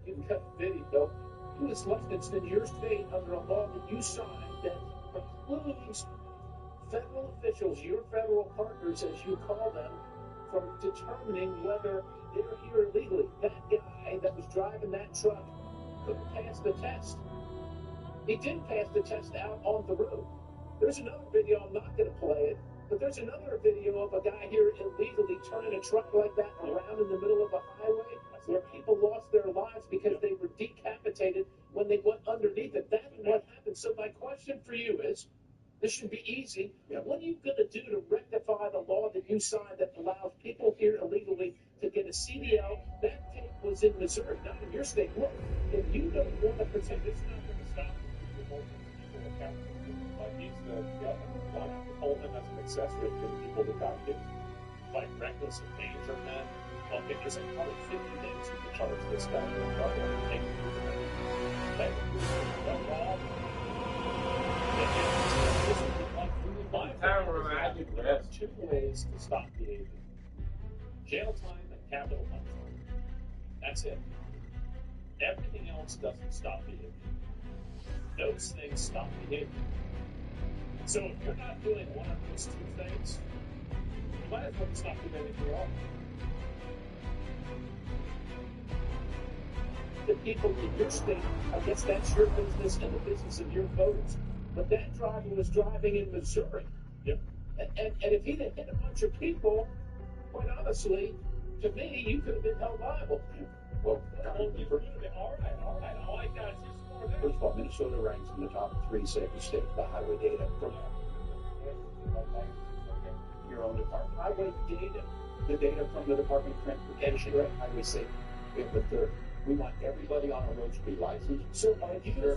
Speaker 1: can cut the video. You was licensed in your state under a law that you signed that precludes federal officials, your federal partners, as you call them, from determining whether they're here illegally. That guy that was driving that truck couldn't pass the test. He didn't pass the test out on the road. There's another video, I'm not going to play it, but there's another video of a guy here illegally turning a truck like that around in the middle of a highway where people lost their lives because they
Speaker 10: premeditated when they went underneath it. That's what happened. So my question for you is, this should be easy. What are you going to do to rectify the law that you signed that allows people here illegally to get a CDL? That tape was in Missouri, not in your state. Look, if you don't want to protect, it's not going to stop people accountable. Like he's the governor. Why not hold him as an accessory to the people that got killed? Like reckless endangerment. Okay, there's like probably 50 things you can charge this guy with. There are two ways to stop behavior: jail time and capital punishment. That's it. Everything else doesn't stop behavior. Those things stop behavior. So if you're not doing one of those two things, you might as well stop doing anything at all. The people in your state, I guess that's your business and the business of your voters. But that driver was driving in Missouri. Yep. And if he'd have hit a bunch of people, quite honestly, to me, you could have been held liable. Well, you could have been. All right. I like that. First of all, Minnesota ranks in the top 3 safest states by highway data. From your own department. Highway data. The data from the Department of Transportation, right? Highway safety. We have the third. We want everybody on our roads to be licensed. So are you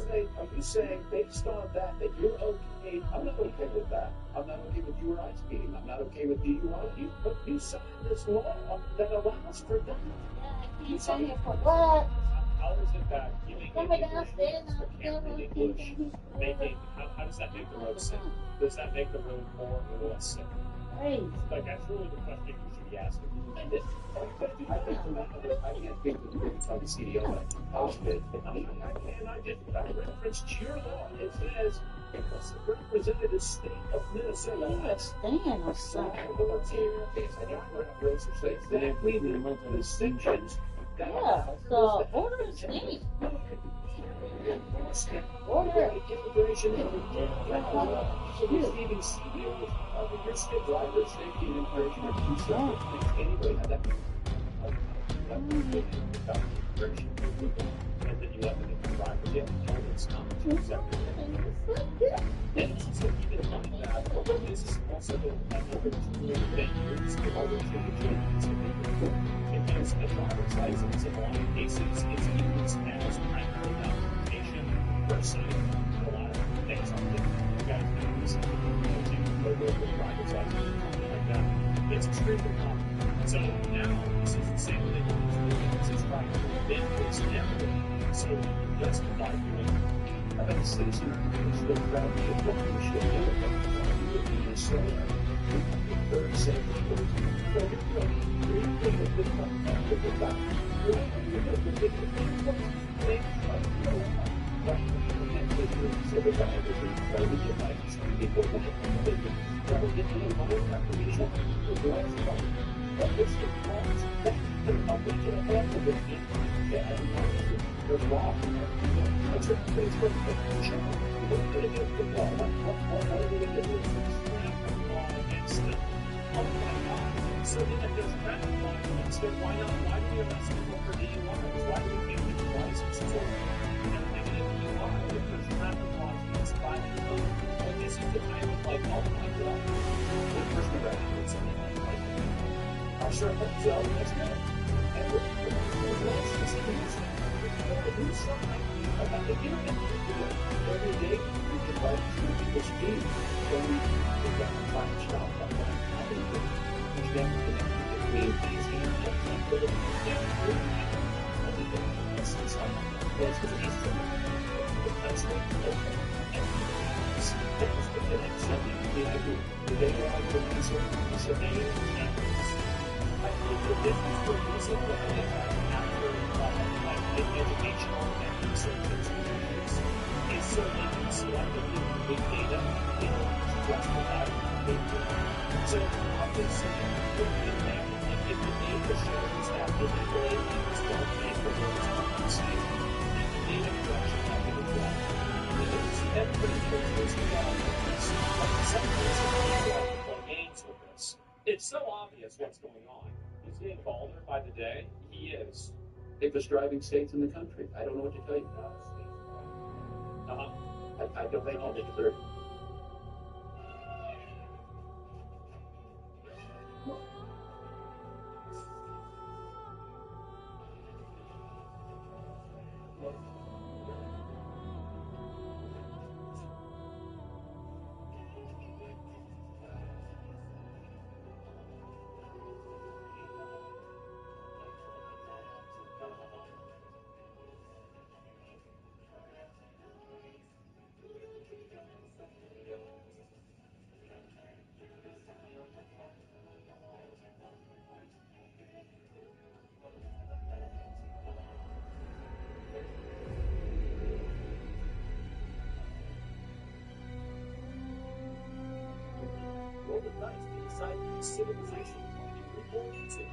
Speaker 10: saying based on that you're okay? I'm not okay with that. I'm not okay with you or I speeding. I'm not okay with DUI. But you signed this law that allows for that.
Speaker 6: You signed it for what?
Speaker 10: How is it that giving English making how does that make the road safe? Does that make the road more or less safe?
Speaker 6: Hey.
Speaker 10: Like that's really the question you should be asking. I can't speak with you on the CDO, but I posted it. I just referenced your law. It says represented the state of Minnesota.
Speaker 6: Understand or something.
Speaker 10: Exactly the distinctions.
Speaker 6: Yeah, so order is neat. Order.
Speaker 10: Immigration and receiving CDOs of your state driver safety and immigration are two separate things. Anyway, that and then you have to get the driver. Yeah, it's not two separate things. And also keep in mind that this is also another tool that you're still because the driver's license in a lot of cases is used as primary documentation for assignment. A lot of things on the you guys know this to driver's license and like that. It's extremely common. So now this is the same thing this is trying to prevent this now. So justify doing how about a citizen who's still proud to get what we should do with the so very safe. So then if there's traffic law against it, why not? Why do we arrest people for DUIs? Why do we give them license for negative DUI if there's traffic laws against violent code? Like this is the time of like, oh my god, the person arrested something like that. I sure hope so. That's good. And let's just use that. Do something about the internet. Every day we can write to people's speed. So we got to try and stop that. Then between these educational and research institutions is so they can selectively big data in just provide data. So obviously, if the data shows that the legal aliens don't make the roads unsafe, then the data collection method is wrong. Because everybody knows this development some reason people like to play games with this. It's so obvious what's going on. He's getting bolder by the day. He is. safest driving states in the country. I don't know what to tell you. I don't think I'll deserve. Roll the dice to decide which civilization you're born into.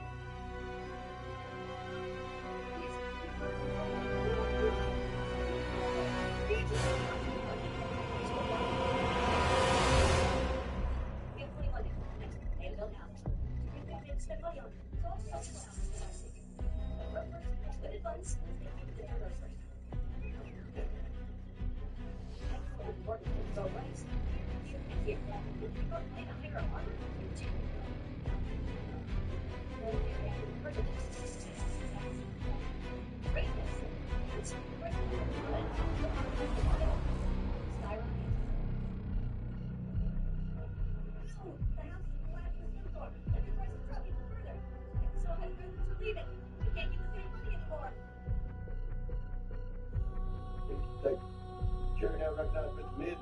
Speaker 10: Sure, now recognize Mr. Mid.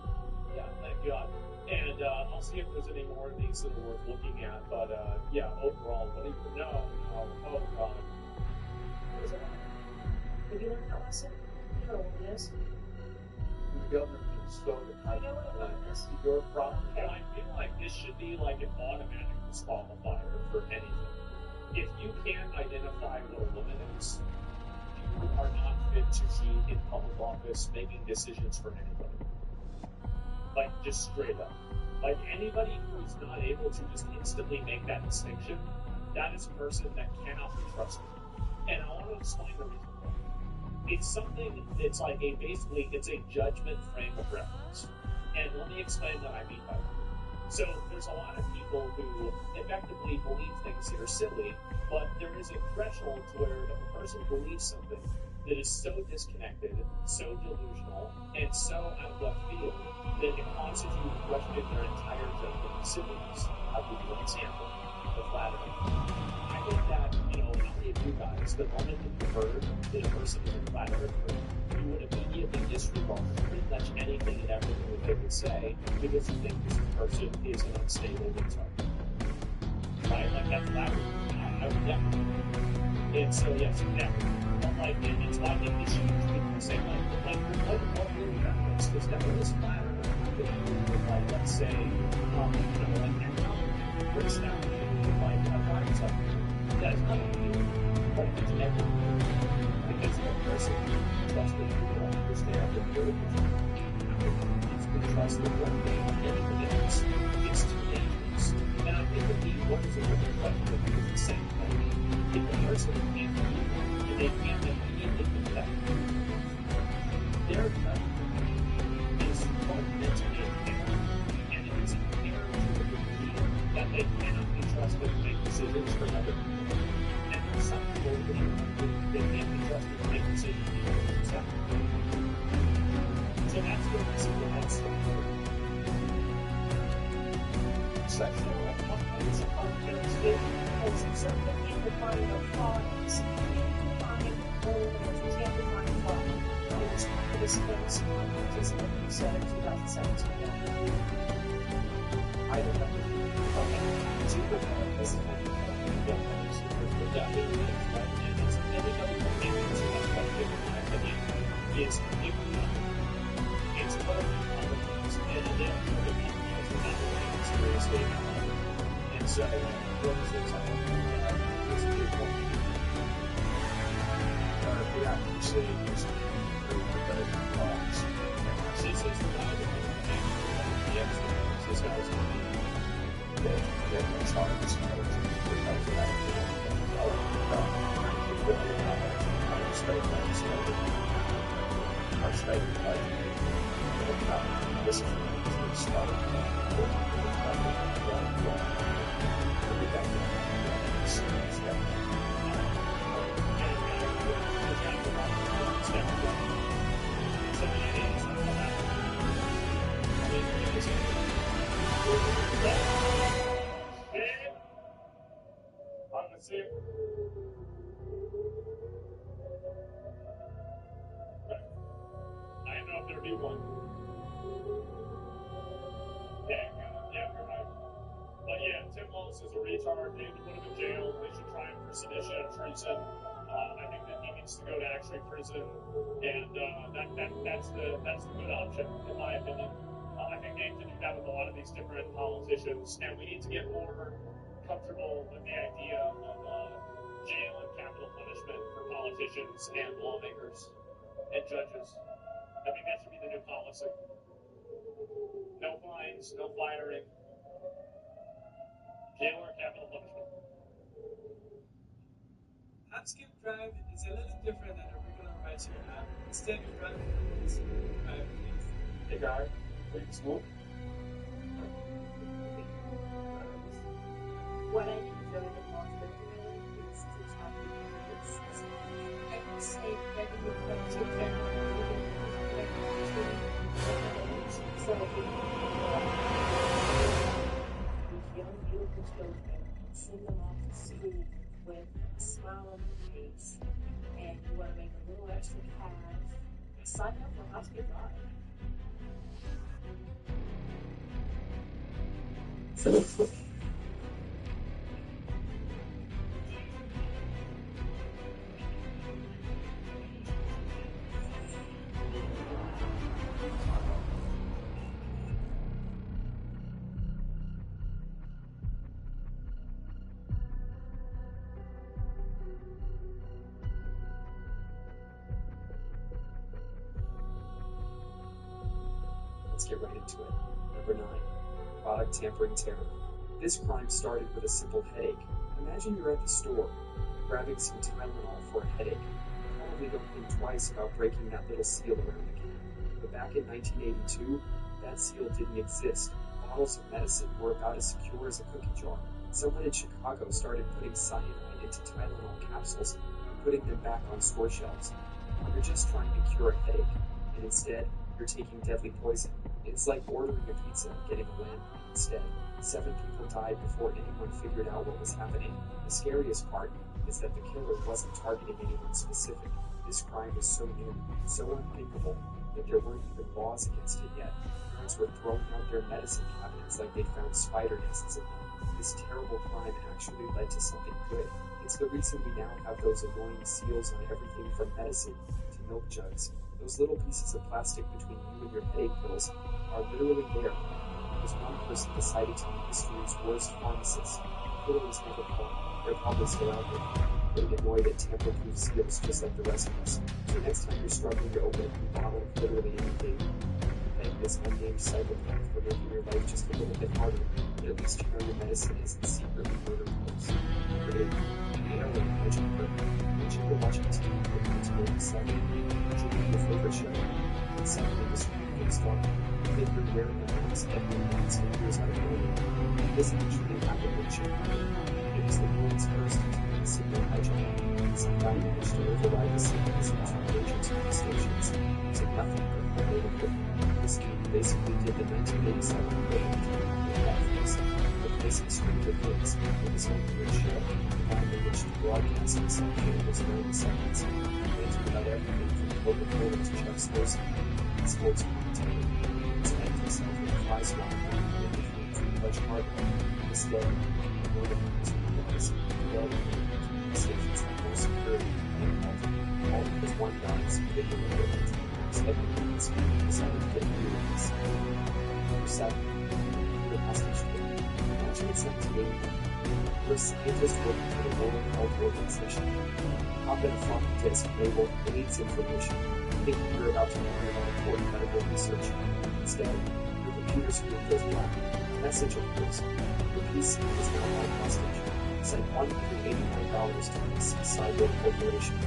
Speaker 10: Yeah, thank God. And I'll see if there's any more of these that are worth looking at. But yeah, overall, what do you know? Oh God.
Speaker 4: Have you learned that lesson? You know what it is.
Speaker 10: The government can slow the
Speaker 4: I know what it is.
Speaker 10: your problem. And I feel like this should be like an automatic disqualifier for anything. If you can't identify what a woman is, you are not fit to be in public office making decisions for anybody. Like, just straight up. Like, anybody who is not able to just instantly make that distinction, that is a person that cannot be trusted. And I want to explain the reason why. It's something that's like basically, it's a judgment frame of reference. And let me explain what I mean by that. So, there's a lot of people who effectively believe things that are silly, but there is a threshold to where if a person believes something that is so disconnected, so delusional, and so out of left field that it causes you to question their entire judgment of silliness. I'll give you an example. The flat earth. I think that, how many of you guys, the moment that you heard that a person is a flat earther, you would immediately disregard pretty much anything and everything that they would say because you think this person is an unstable retard. Right? Like, that's flat earth. I would never. And so, yes, never. But, like, it's why I think this huge people say, what really happens is that when this flat earth, like, let's say, like, economic, we're establishing, like, a virus up here. That is nothing to do with what it's everything. Because the person trusts that you don't understand the purpose. It's the trust that what they anything else. It's too dangerous. And I think that what is a woman question is the same thing. If the person can't be and they can't immediately detect their judgment is fundamentally impaired. And it is impaired to the degree that they cannot be trusted to make decisions for other people. And there's some people who they can't be trusted to make decisions for themselves. So that's where we see the next step. Sexual it's a complex thing. It's something in the mind of fathers. You can find owners, you can't find fathers. This is what you said in 2017. I don't know. Okay. Super this is what you is it's about politics and then the people are seriously and so what is this this is the point we actually say this is the cause this is the guy that the experts this guy's that much harder to know because of that
Speaker 9: study that study. Our study this is the start of
Speaker 10: I don't know if there'll be one. Yeah, you're right. But yeah, Tim Wallace is a retard. They need to put him in jail. They should try him for sedition and treason. I think that he needs to go to actually prison, and that's the good option, in my opinion. I think they have to do that with a lot of these different politicians, and we need to get more comfortable with the idea of jail and capital punishment for politicians and lawmakers and judges. I think that should be the new policy. No fines, no firing, jail or capital punishment.
Speaker 11: Skip Drive is a little different than a regular rideshare app. Instead, you run this drive please.
Speaker 9: Hey guy, are you smoke?
Speaker 4: What I enjoy the most really is to talk to people. I will say that you put two cameras so young beautiful children and send them off to school with a smile on their face, and you want to make a little extra cash, sign up for Up Det.
Speaker 12: Let's get right into it. Number 9. Product tampering terror. This crime started with a simple headache. Imagine you're at the store, grabbing some Tylenol for a headache. You probably don't think twice about breaking that little seal around the can. But back in 1982, that seal didn't exist. Bottles of medicine were about as secure as a cookie jar. Someone in Chicago started putting cyanide into Tylenol capsules and putting them back on store shelves. You're just trying to cure a headache, and instead, you're taking deadly poison. It's like ordering a pizza and getting a lamb instead. 7 people died before anyone figured out what was happening. The scariest part is that the killer wasn't targeting anyone specific. This crime was so new, so unthinkable, that there weren't even laws against it yet. Parents were throwing out their medicine cabinets like they'd found spider nests in them. This terrible crime actually led to something good. It's the reason we now have those annoying seals on everything from medicine to milk jugs. Those little pieces of plastic between you and your headache pills are literally there because one person decided to be history's worst pharmacist. The killer was never caught. They're probably still out there, getting annoyed at tamper-proof seals just like the rest of us. So next time you're struggling to open a new bottle of literally anything, thank this unnamed psychopath for making your life just a little bit harder, but at least you know your medicine isn't secretly murder pills. Number 8. Alien Legend Burger. Imagine you're watching TV for 1987. Your favorite show, and suddenly the screen gets dark. You think you're wearing a mask every once and years out of nowhere. This actually happened in Chicago. It was the world's first signal hijack. Some guy managed to override the signals of two major TV stations using nothing but a native equipment. This game basically did the 1987 equivalent of Netflix, replacing Stranger Things with his own weird show, combined in which the broadcasting section was 90 seconds. About everything from Coca-Cola to Chuck Scorsese and sports commentary. It's meant himself with a fly swat in between too much hardware. Instead, more than $2 today, stations have more security and all because one guy is video equipment. Instead of humans, decided to get rid of this. Number 7. The hostage trip. Imagine it's 1980. You're a scientist working for the World Health Organization. Pop in a floppy disk labeled AIDS information, thinking you're about to learn about important medical research. Instead, your computer screen goes black. A message appears. Your PC is now on hostage. Send $189 to the Seaside Corporation.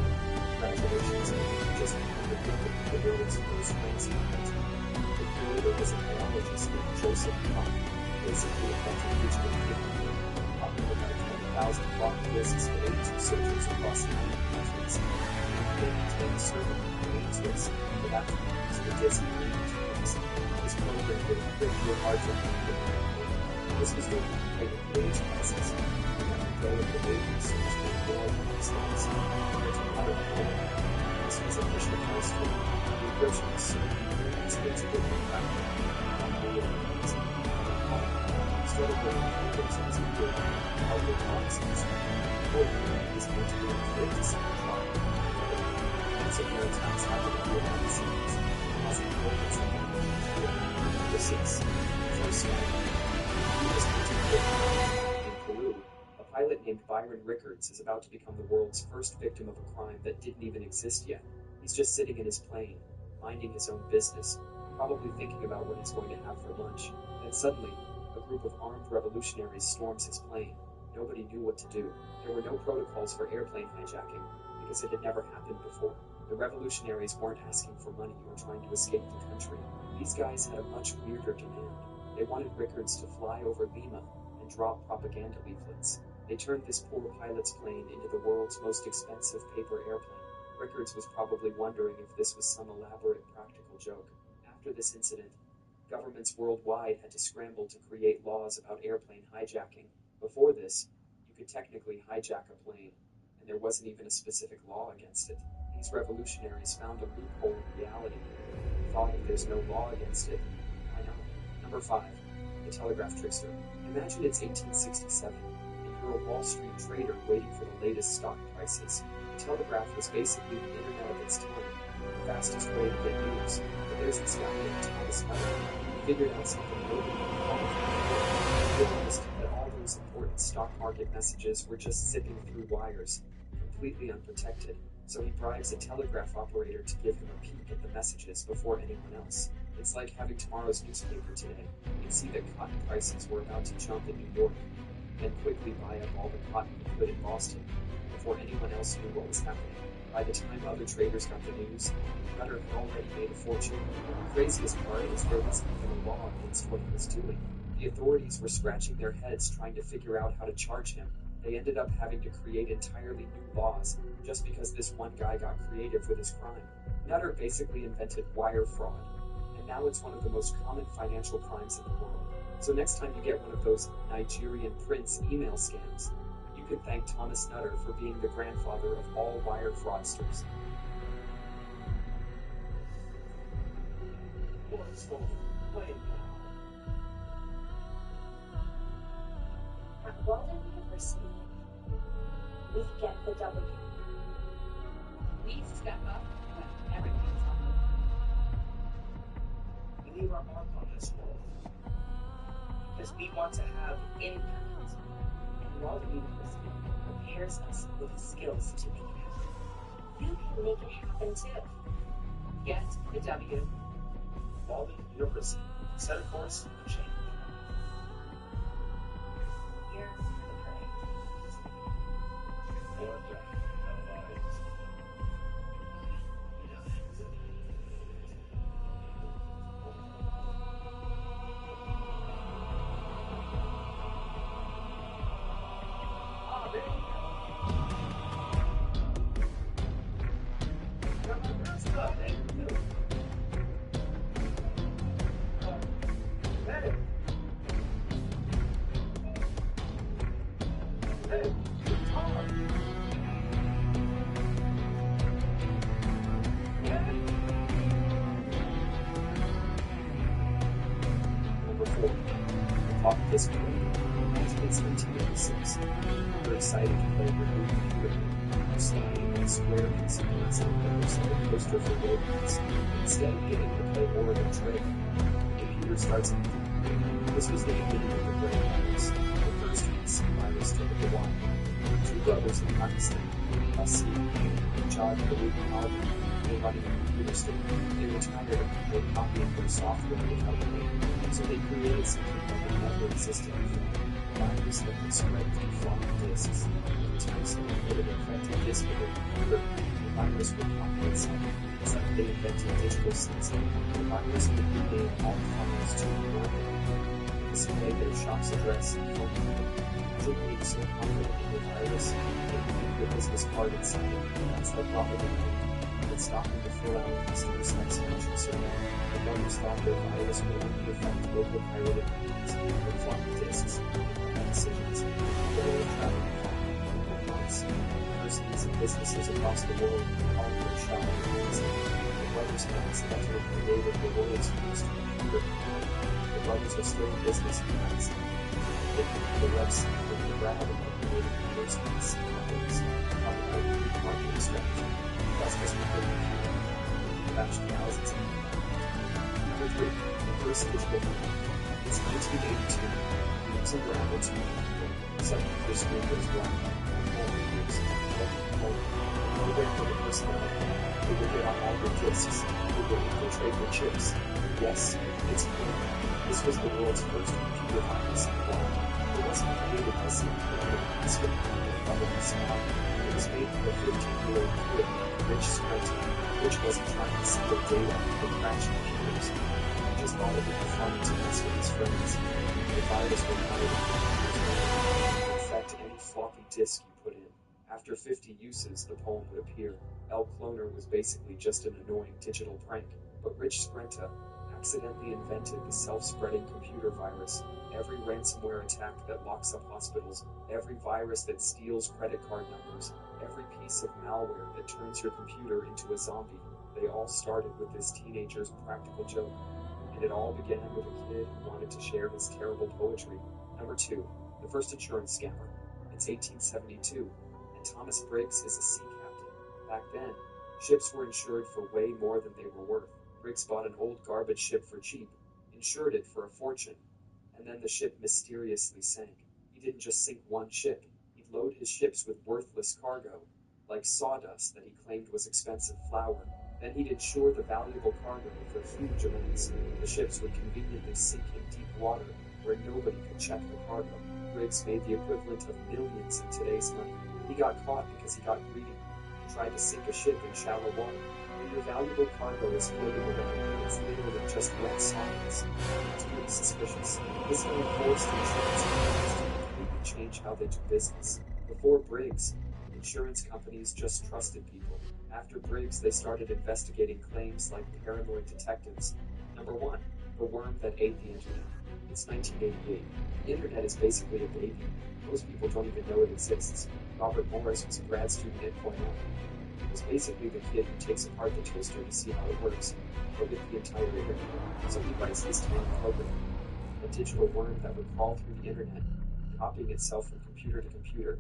Speaker 12: Congratulations, you just became the victim of the world's first ransom hunt. The creator was a biologist named Joseph Koch, basically invented digital paperwork, popular by 20,000 block lists for 82 researchers across 90 countries. They contain a server named Twist, for that to be used for Disney games. This program would equip your hard drive with the network. This was during the height of the AIDS crisis, and at the goal of the wave research made more than response compared to modern equipment. This was a mission milestone. The encryption was so deep, its basically impractical. Started building networks as a good hardware policies. Is meant to be fit to some trial. Severe attacks happen in the United States, causing millions of families to live. Number 6. First one. In Peru, a pilot named Byron Rickards is about to become the world's first victim of a crime that didn't even exist yet. He's just sitting in his plane, minding his own business, probably thinking about what he's going to have for lunch. Then suddenly, a group of armed revolutionaries storms his plane. Nobody knew what to do. There were no protocols for airplane hijacking, because it had never happened before. The revolutionaries weren't asking for money or trying to escape the country. These guys had a much weirder demand. They wanted Rickards to fly over Lima and drop propaganda leaflets. They turned this poor pilot's plane into the world's most expensive paper airplane. Rickards was probably wondering if this was some elaborate practical joke. After this incident, governments worldwide had to scramble to create laws about airplane hijacking. Before this, you could technically hijack a plane, and there wasn't even a specific law against it. These revolutionaries found a loophole in reality. They thought if there's no law against it, why not? Number 5. The telegraph trickster. Imagine it's 1867, and you're a Wall Street trader waiting for the latest stock prices. The telegraph was basically the internet of its time, the fastest way to get news. But there's this guy named Thomas Nutter. He figured out something nobody had thought of before. He realized that all those important stock market messages were just zipping through wires, completely unprotected. So he bribes a telegraph operator to give him a peek at the messages before anyone else. It's like having tomorrow's newspaper today. You'd see that cotton prices were about to jump in New York, then quickly buy up all the cotton he could in Boston, before anyone else knew what was happening. By the time other traders got the news, Nutter had already made a fortune. The craziest part is there wasn't even a law against what he was doing. The authorities were scratching their heads trying to figure out how to charge him. They ended up having to create entirely new laws just because this one guy got creative with his crime. Nutter basically invented wire fraud, and now it's one of the most common financial crimes in the world. So next time you get one of those Nigerian prince email scams, you can thank Thomas Nutter for being the grandfather of all wire fraudsters.
Speaker 4: At Walden University, we get the W.
Speaker 13: We step up when everyone's on the
Speaker 8: We leave our mark on this world because we want to have impact.
Speaker 4: And Walden University prepares us with the skills to make it happen. You can make it happen too.
Speaker 13: Get the W.
Speaker 8: Walden University. Set a course and change.
Speaker 4: Hear the parade.
Speaker 8: More death and lives. Ah, there you go. Got my first stuff, eh? Hey. Hey, Tom.
Speaker 12: Number 4. Up This. Imagine it's 1986. You're excited to play your new computer game. You're standing in a square piece of glass and looks like a poster for robots. Instead of getting to play Oregon Trail, the computer starts acting. This was the beginning of the brain virus, the first VC virus to hit the wild. Two brothers in Pakistan, Asim and Jad Farouk Alvi, were running a computer store. They were tired of people copying their software without paying, so they created something that had never existed before. A virus that could spread through floppy disks. Every time someone hit an infected disk with their computer, the virus would copy itself. Suddenly they invented digital sensing. The virus would rename all files to one, display their shop's address and phone number. Imagine being so confident in your virus, that you leave your business card inside it. That's the problem with it. It stopped them to fill out a customer satisfaction survey. The governors thought their virus would only affect local pirated copies, but floppy disks, bad decisions, the way of traveling for months. Universities and businesses across the world all were shocked at this. The brothers had accidentally created the world's first computer. The brothers are still in business in Madison. They came to the website with the grab and created the first PC companies. Talk about a unique marketing strategy. That's just what they batched thousands of them. Number 3, the first digital phone. It's 1982. Using your Apple II suddenly your screen goes black. Program for the personality. They will get on all your disks. They will infiltrate your chips. Yes, it's cool. This was the world's first computer virus. It wasn't created by some script government spot. It was made for a 15-year-old kid, Rich Skrenta, which wasn't trying to steal data or crash computers. He just thought it would be fun to mess with his friends. The virus would infect any floppy disk you put in. After 50 uses, the poem would appear. El Cloner was basically just an annoying digital prank, but Rich Skrenta accidentally invented the self-spreading computer virus. Every ransomware attack that locks up hospitals, every virus that steals credit card numbers, every piece of malware that turns your computer into a zombie, they all started with this teenager's practical joke. And it all began with a kid who wanted to share his terrible poetry. Number 2, the first insurance scammer. It's 1872, and Thomas Briggs is a sea captain. Back then, ships were insured for way more than they were worth. Briggs bought an old garbage ship for cheap, insured it for a fortune, and then the ship mysteriously sank. He didn't just sink one ship, he'd load his ships with worthless cargo, like sawdust that he claimed was expensive flour. Then he'd insure the valuable cargo for huge amounts. The ships would conveniently sink in deep water where nobody could check the cargo. Briggs made the equivalent of millions in today's money. He got caught because he got greedy. He tried to sink a ship in shallow water. When your valuable cargo is floating around, it's literally just wet sawdust. It's pretty suspicious. This man forced insurance companies to completely change how they do business. Before Briggs, insurance companies just trusted people. After Briggs, they started investigating claims like paranoid detectives. Number 1, the worm that ate the internet. It's 1988. The internet is basically a baby. Most people don't even know it exists. Robert Morris was a grad student at Cornell. He was basically the kid who takes apart the toaster to see how it works, but with the entire internet. So he writes this tiny program, a digital worm that would crawl through the internet, copying itself from computer to computer,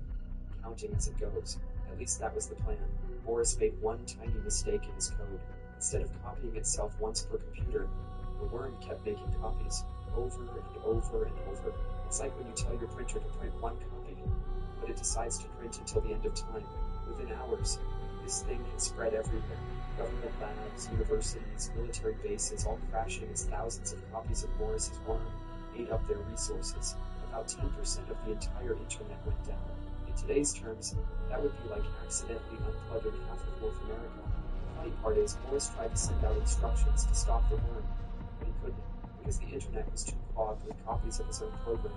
Speaker 12: counting as it goes. At least that was the plan. Morris made one tiny mistake in his code. Instead of copying itself once per computer, the worm kept making copies, over and over and over. It's like when you tell your printer to print one copy, but it decides to print until the end of time. Within hours, this thing had spread everywhere. Government labs, universities, military bases, all crashing as thousands of copies of Morris's worm ate up their resources. About 10% of the entire internet went down. In today's terms, that would be like accidentally unplugging half of North America. The funny part is, Morris tried to send out instructions to stop the worm, but he couldn't, because the internet was too clogged with copies of his own program.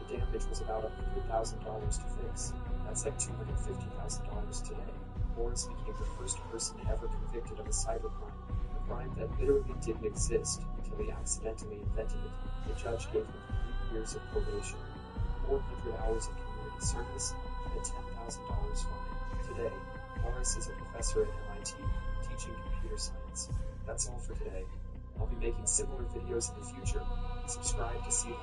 Speaker 12: The damage was about $100,000 to fix. That's like $250,000 today. Morris became the first person ever convicted of a cybercrime, a crime that literally didn't exist until he accidentally invented it. The judge gave him 3 years of probation, 400 hours of community service, and a $10,000 fine. Today, Morris is a professor at MIT, teaching computer science. That's all for today. I'll be making similar videos in the future. Subscribe to see them.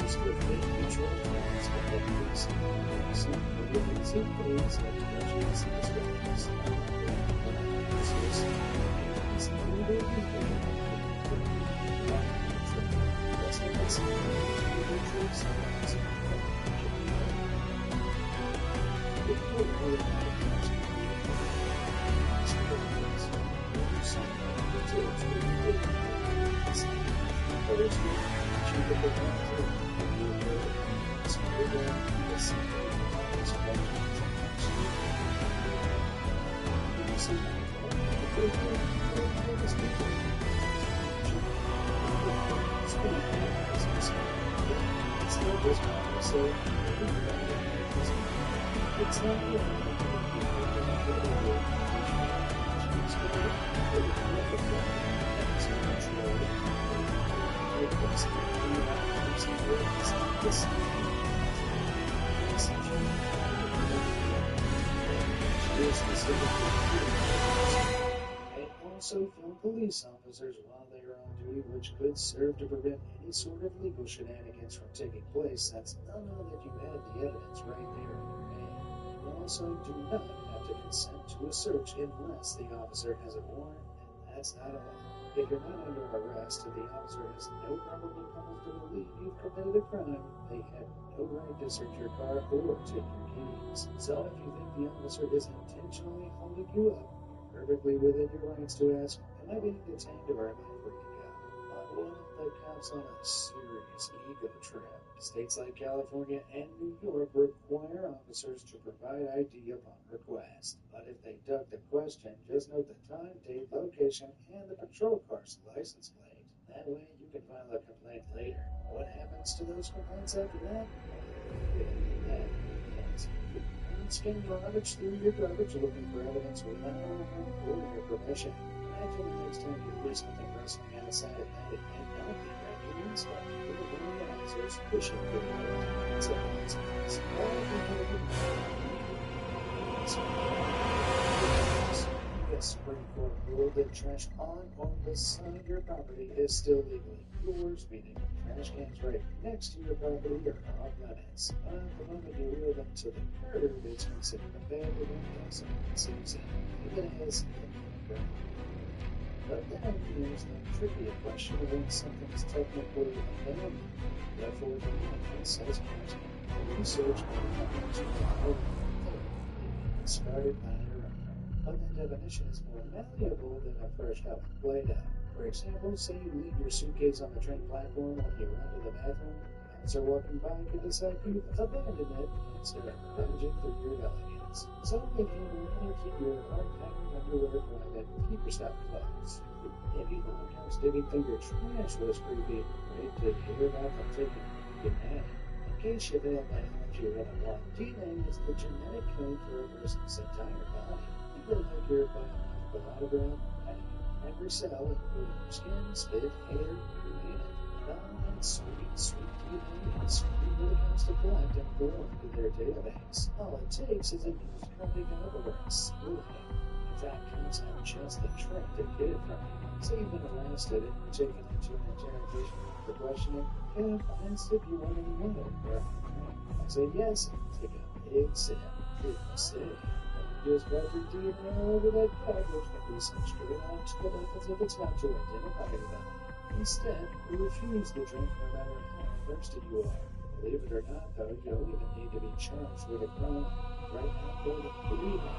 Speaker 8: used with a neutral times for police. Some police and police have judgments and instructions. It's no way to go. That's what it's also film police officers while they are on duty, which could serve to prevent any sort of legal shenanigans from taking place, since none know that you had the evidence right there in your hand. You also do not have to consent to a search unless the officer has a warrant, and that's not all. If you're not under arrest and the officer has no probable cause to believe you've committed a crime, they have no right to search your car or take your keys. So if you think the officer is intentionally holding you up, perfectly within your rights to ask, am I being detained or am I free to go? Well, the cops on a serious ego trip. States like California and New York require officers to provide ID upon request. But if they duck the question, just note the time, date, location, and the patrol car's license plate. That way you can file a complaint later. What happens to those complaints after that? Scan garbage through your garbage looking for evidence without a warrant or your permission. Imagine the next time you hear something rustling outside at night, it may not be raccoons, but your organizers fishing for the evidence of license. U.S. Supreme Court ruled that trash on or beside your property is still legal. Yours, meaning trash cans right next to your property, are off limits. But the moment you wheel them to the curb, it's considered abandoned and so it seems even as but then there's the trivia question of when something's technically abandoned. Therefore, the law says cars can be researched by companies who are discarded by their owner. But that definition is more malleable than a fresh cup of Play-Doh. For example, say you leave your suitcase on the train platform when you run to the bathroom. The officer walking by could decide you've abandoned it instead of rummaging through your elegance. So if you'd rather keep your hard-patterned underwear private, keep your stuff closed. If you thought cops digging through your trash was creepy, wait till you hear about them taking your DNA. In case you failed biology 101, DNA is the genetic code for a person's entire body. People like your biological autograph, every cell, including your skin, spit, hair, you name it. And all that sweet, sweet DNA is screened accounts to collect and go into their database. All it takes is a used coffee cup or a single hair. In fact, cops have just the trick to get it from you. Say you've been arrested and you're taken into an interrogation room for questioning, and asked if you want any water or I say yes, and take a big sip. Big mistake. Just write your DNA all over that cup, which can be sent straight on to the buttons if it's not to identify anybody. Instead, you refuse the drink no matter how thirsty you are. Believe it or not, though, you don't even need to be charged with a crime. Right now, go to believe it.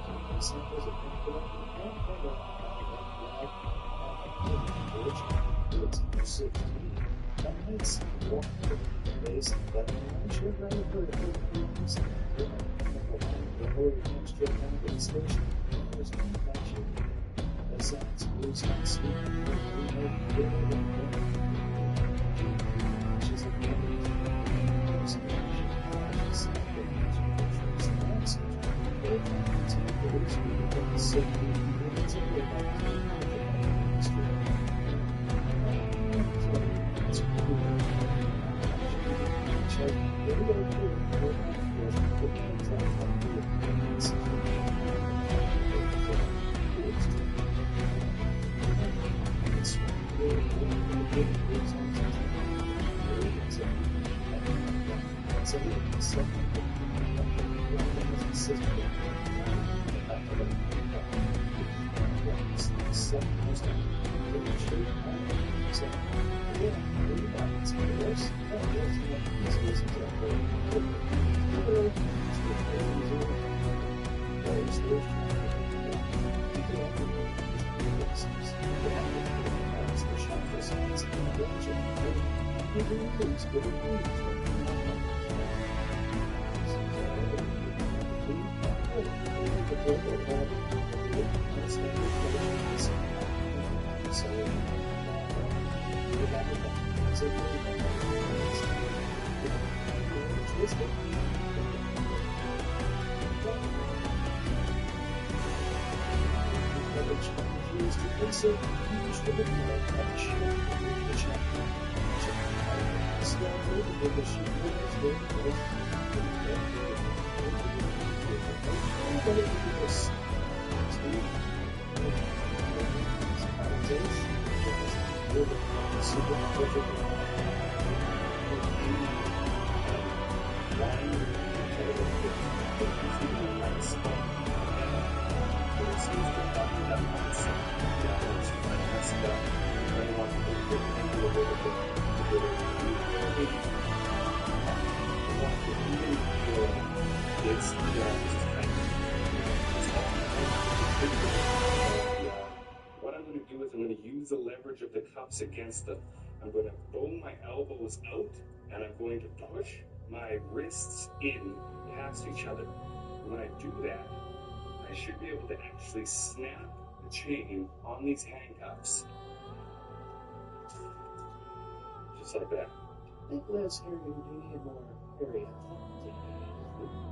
Speaker 8: Taking samples of drink collecting and payment it's 16. Let's walk the base, but once you're ready for it, before you come straight down to the station, there's no match you. Besides, blues not sweet, we know good she's a So that's a little something that system so yeah, it's worse.
Speaker 12: What I'm going to do is I'm going to use the leverage of the cups against them. I'm going to bow my elbows out, and I'm going to push my wrists in past each other. And when I do that, I should be able to actually snap the chain on these handcuffs. Just like that.
Speaker 8: I think less hairy and more hairy.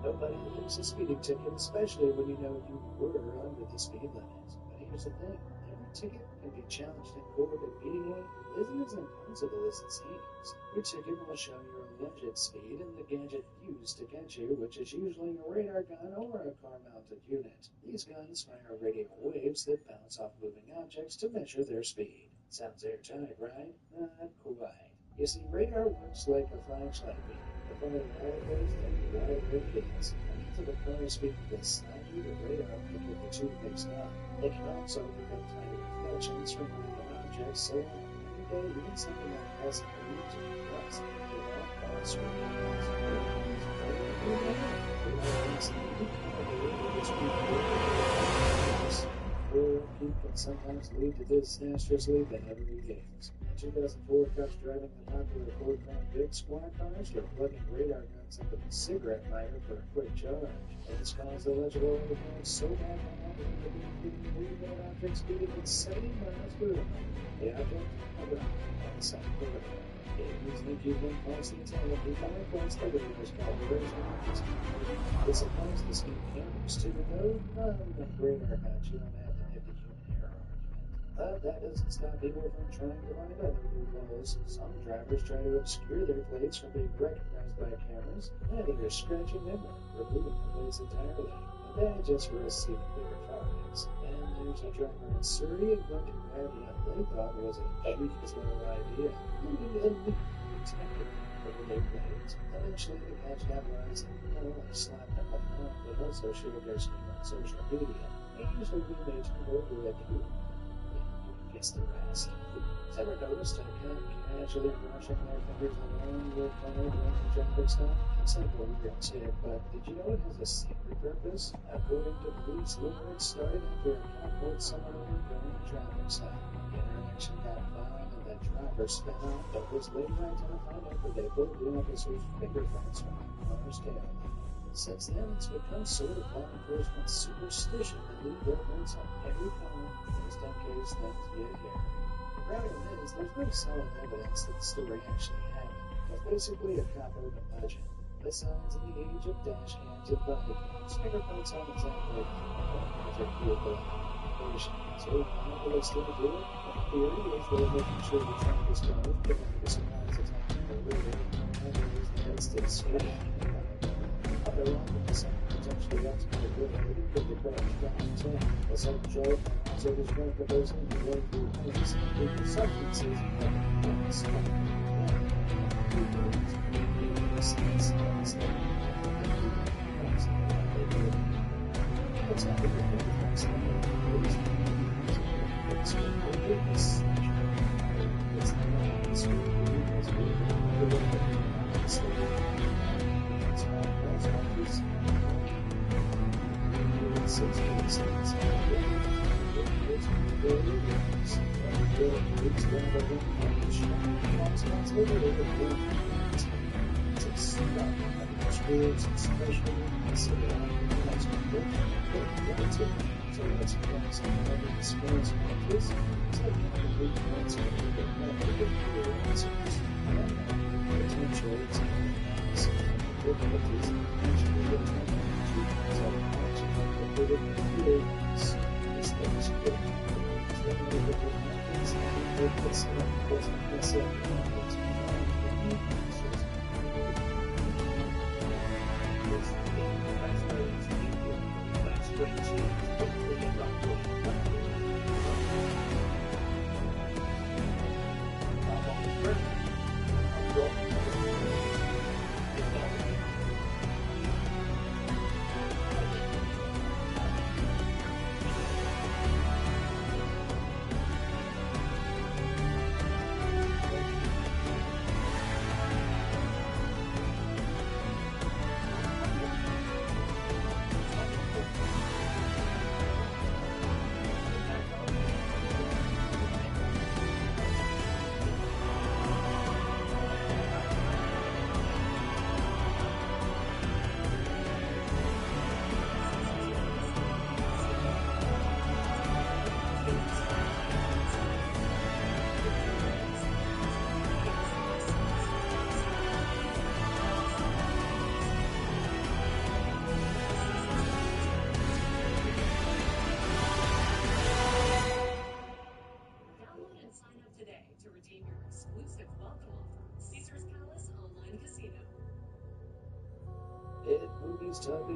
Speaker 8: Nobody leaves a speeding ticket, especially when you know you were under the speed limit. But here's the thing. Every ticket can be challenged in court immediately. Isn't as impossible as it seems. Your ticket will show your alleged speed and the gadget used to catch you, which is usually a radar gun or a car-mounted unit. These guns fire radio waves that bounce off moving objects to measure their speed. Sounds airtight, right? Not quite. You see, radar works like a flashlight beam. The farther out it goes, the wider it gets. And because of the car speed beside you, the radar can get the two mixed up. They can also pick up tiny reflections from random objects, so one day even something like passing a route to the trust can all pass Peak can sometimes lead to disastrously bad readings. In 2004, cops driving the popular Ford Crown Vic squad cars were plugging radar guns into the cigarette lighter for a quick charge. This caused illegible overflows so bad that they were moving that object speeding at 70 miles per hour. The object, a rock, outside the radar. Agents think you've been falsely told people request the radar's calibration. This applies to speed cameras too, though none of radar guns you don't have to hit the human error argument. But that doesn't stop people from trying to find other loopholes. Some drivers try to obscure their plates from being recognized by cameras, either scratching them or removing the plates entirely. But that just risks even bigger fines. And there's a driver in Surrey going to grab what they thought was a genius little idea, leaving a leak detector over their plates. Eventually, the catch got wise and not only slapped them up front, but also shared their scheme on social media. They usually they turned over at you. Guess the rest. Ever noticed a cop casually brushing their fingers along your car during a traffic stop? It's like a weird tip, but did you know it has a secret purpose? According to police, rumor it started after a cop pulled someone over during a traffic stop. The interaction got violent and the driver sped off, but was later identified after they pulled the officer's fingerprints from the car's tail. Since then, it's become sort of law enforcement superstition to leave their prints on every car, just in case things get hairy. The problem is, there's no solid evidence that the story actually happened. It's basically a cop over budget. Besides, in the age of dash cams and body cams, fingerprints aren't exactly a vehicle identification. So, how do they still do it? The theory is they're making sure the traffic is closed, given the surprise attack on the river, and there's the instant speeding. Other officers potentially ultimately related to the crash driving tank. The same joke also described the person who went through things with substances and
Speaker 4: Download and sign up today to redeem your exclusive welcome offer. Caesar's Palace Online Casino.
Speaker 8: In movies, TV,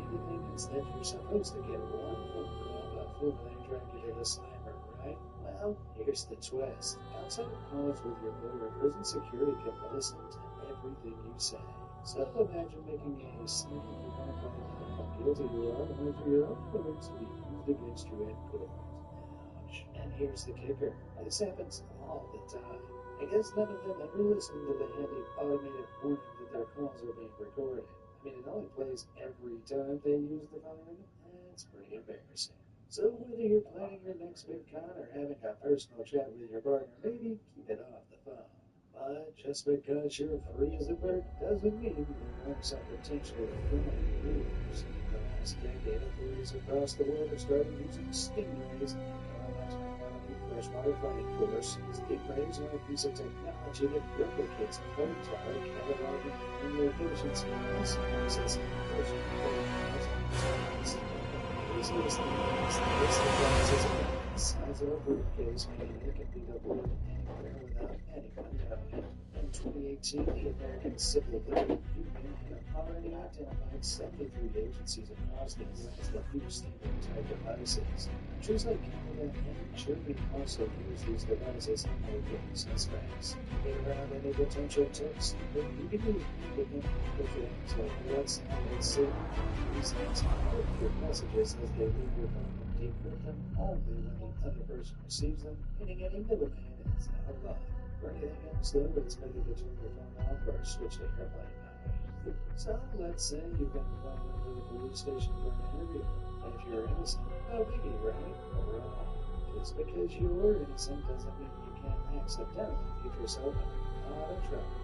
Speaker 8: it's that you're supposed to get one phone call about filming Dracula the Slammer, right? Well, here's the twist. Outside of calls with your lawyer, prison security can listen to everything you say. So imagine making a seemingly confident how guilty you are only for your own words to be used against you in court. Ouch. And here's the kicker. This happens all the time. I guess none of them ever listen to the handy automated warning that their calls are being recorded. I mean, it only plays every time they use the phone. That's pretty embarrassing. So whether you're planning your next big con or having a personal chat with your partner, maybe keep it off the phone. But just because you're free as a bird doesn't mean there aren't some potentially criminal moves. In the last decade, authorities across the world have started using stingrays in the freshwater fighting force. Stingrays are a piece of technology that replicates photon cataloging and locations and accessing personal profiles. These little stingrays, the size of a briefcase, meaning they can be deployed anywhere without anyone knowing. In 2018, the American Civil Liberties Union had already identified 73 agencies across the U.S. that use stingray-type devices. Countries like Canada and Germany also use these devices on locating suspects. Get around any potential tips, but you can use independent things like WhatsApp and Siri. These apps encrypt your messages as they leave your phone and decrypt them only when the other person receives them, meaning any middleman is out of luck. For anything else, though, it's better to turn your phone off or switch to airplane mode. So, let's say you've been invited to the police station for an interview. And if you're innocent, no biggie, right? Wrong. Just because you're innocent doesn't mean you can't accidentally get yourself in a lot of trouble.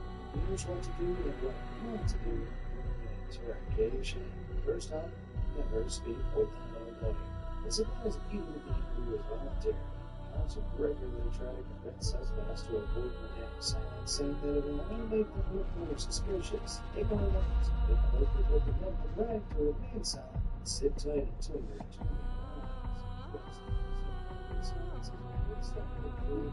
Speaker 8: Here's what to do and what not to do during an interrogation. First off, never speak without a lawyer. This applies even to people who is voluntary. Cops regularly try to convince suspects to avoid remaining silent, saying that it will only make them look more suspicious. Ignore that. If a local government would like to remain silent, sit tight until your attorney arrives. Silence is a good sign of good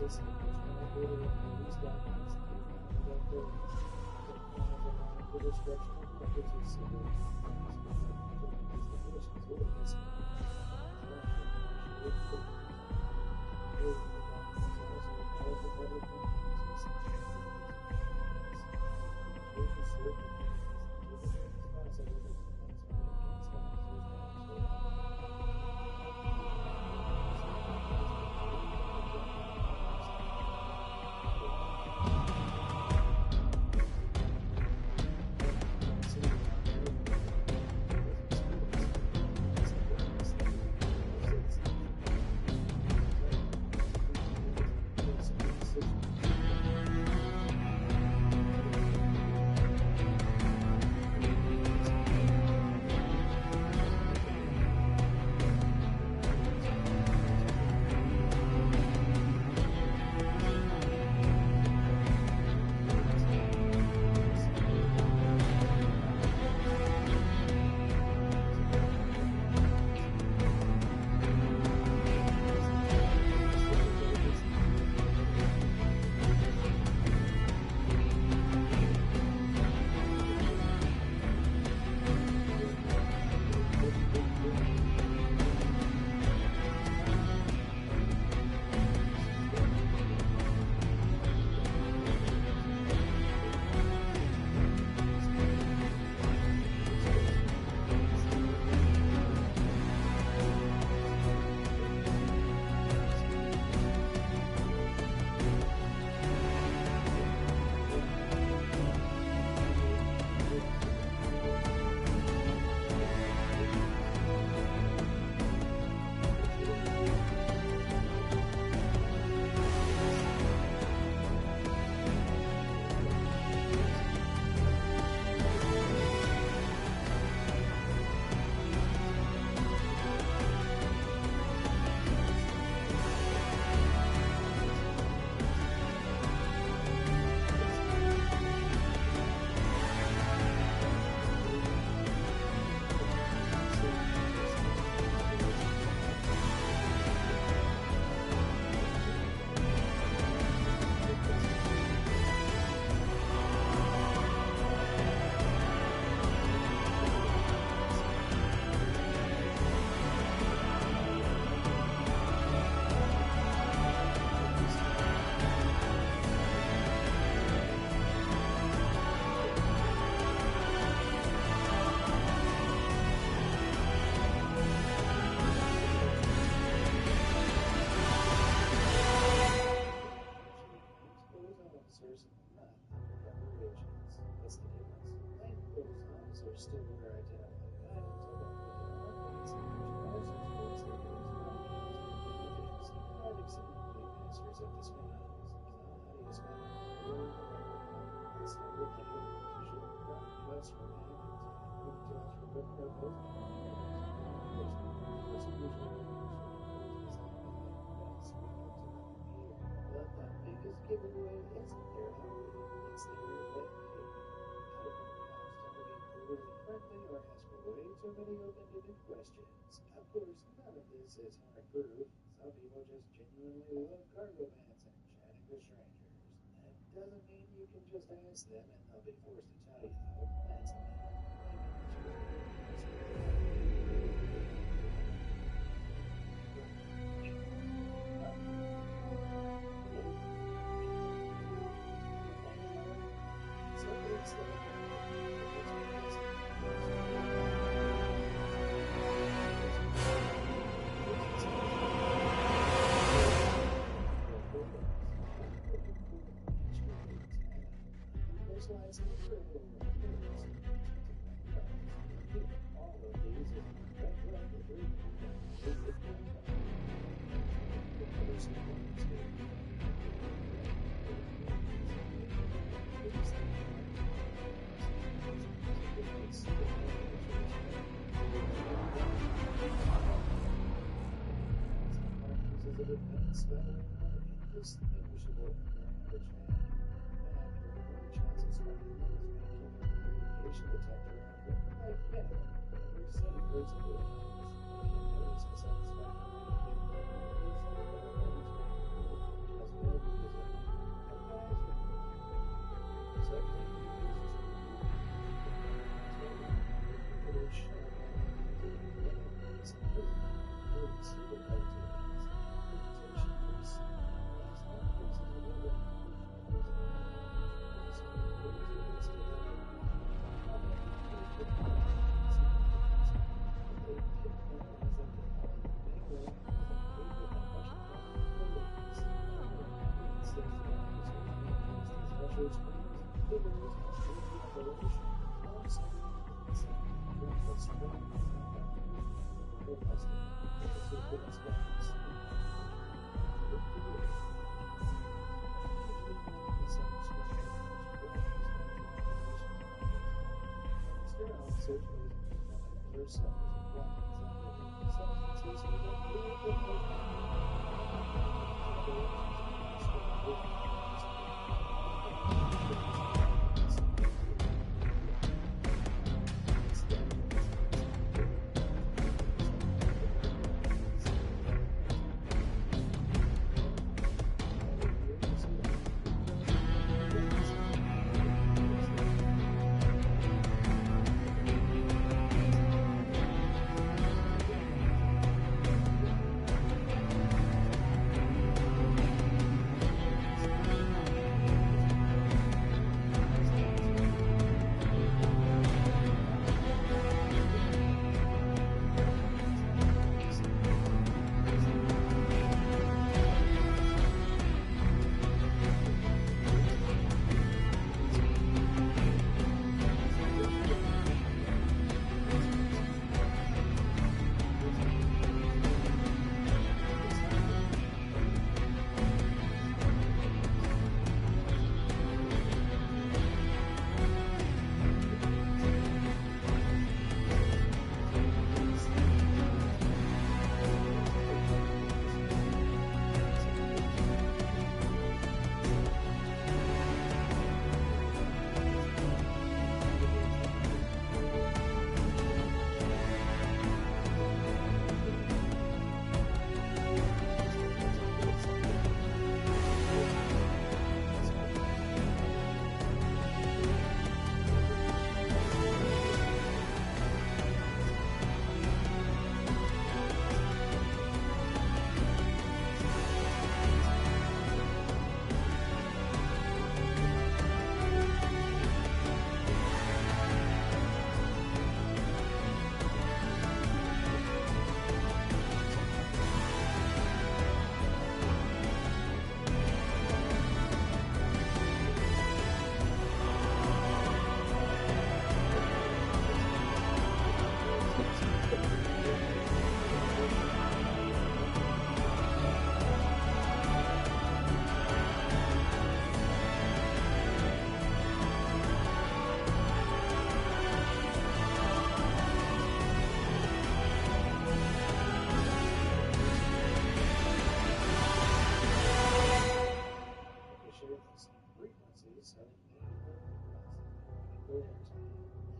Speaker 10: analysis in which one order of these documents they found that the plans aligned the destruction of records of civil organizations or this so many open-ended questions. Of course, none of this is hard proof. Some people just genuinely love cargo vans and chatting with strangers. That doesn't mean you can just ask them and they'll be forced to tell you, though. That's a indistinguishable from your average fan. In fact, your only chance of spotting them is by keeping a radiation detector on them. Like, yeah, we're seeing birds and woodlands. You can't notice a satisfactory radiation detector is as well
Speaker 8: socialism defines ourselves as products of living substances who then live with no boundaries.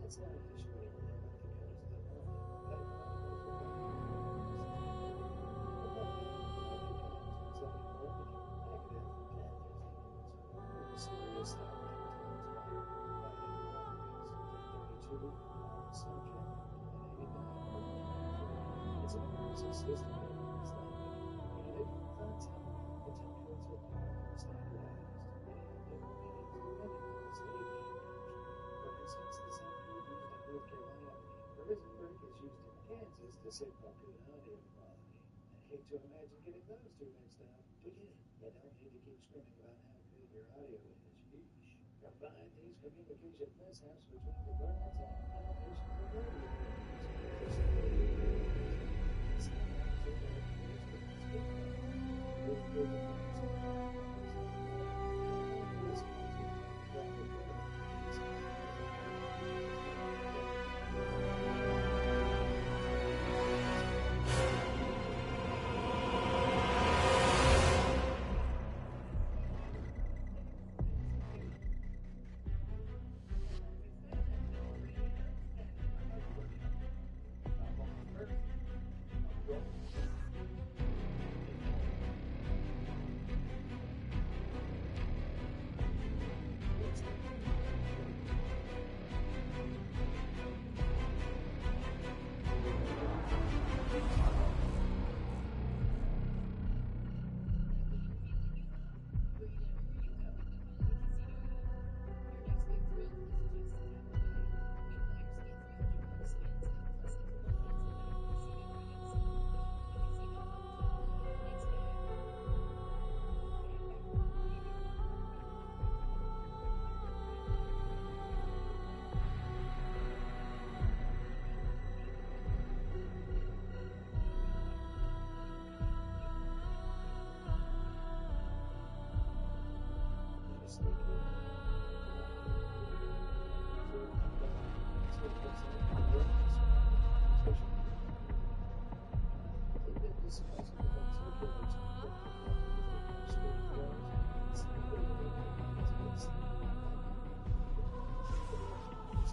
Speaker 8: That's not officially a law that goes to the serious stuff it's a system it's not content potentials are standardized for instance, the sound code used in North Carolina or prison break is used in Kansas to signal good audio quality. I hate to imagine getting those two mixed up. But you don't need to keep screaming about how good your audio is. Yeesh. Combine these communication mishaps between departments and animation for radio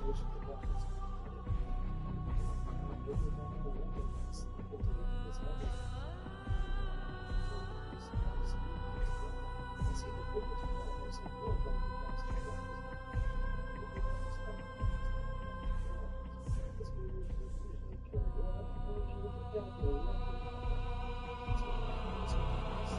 Speaker 10: conversations about this. Maybe if I know one of us able to this level, I see the biggest problems in the world when it comes to drugs. This video is usually carried out when you look at the record. So this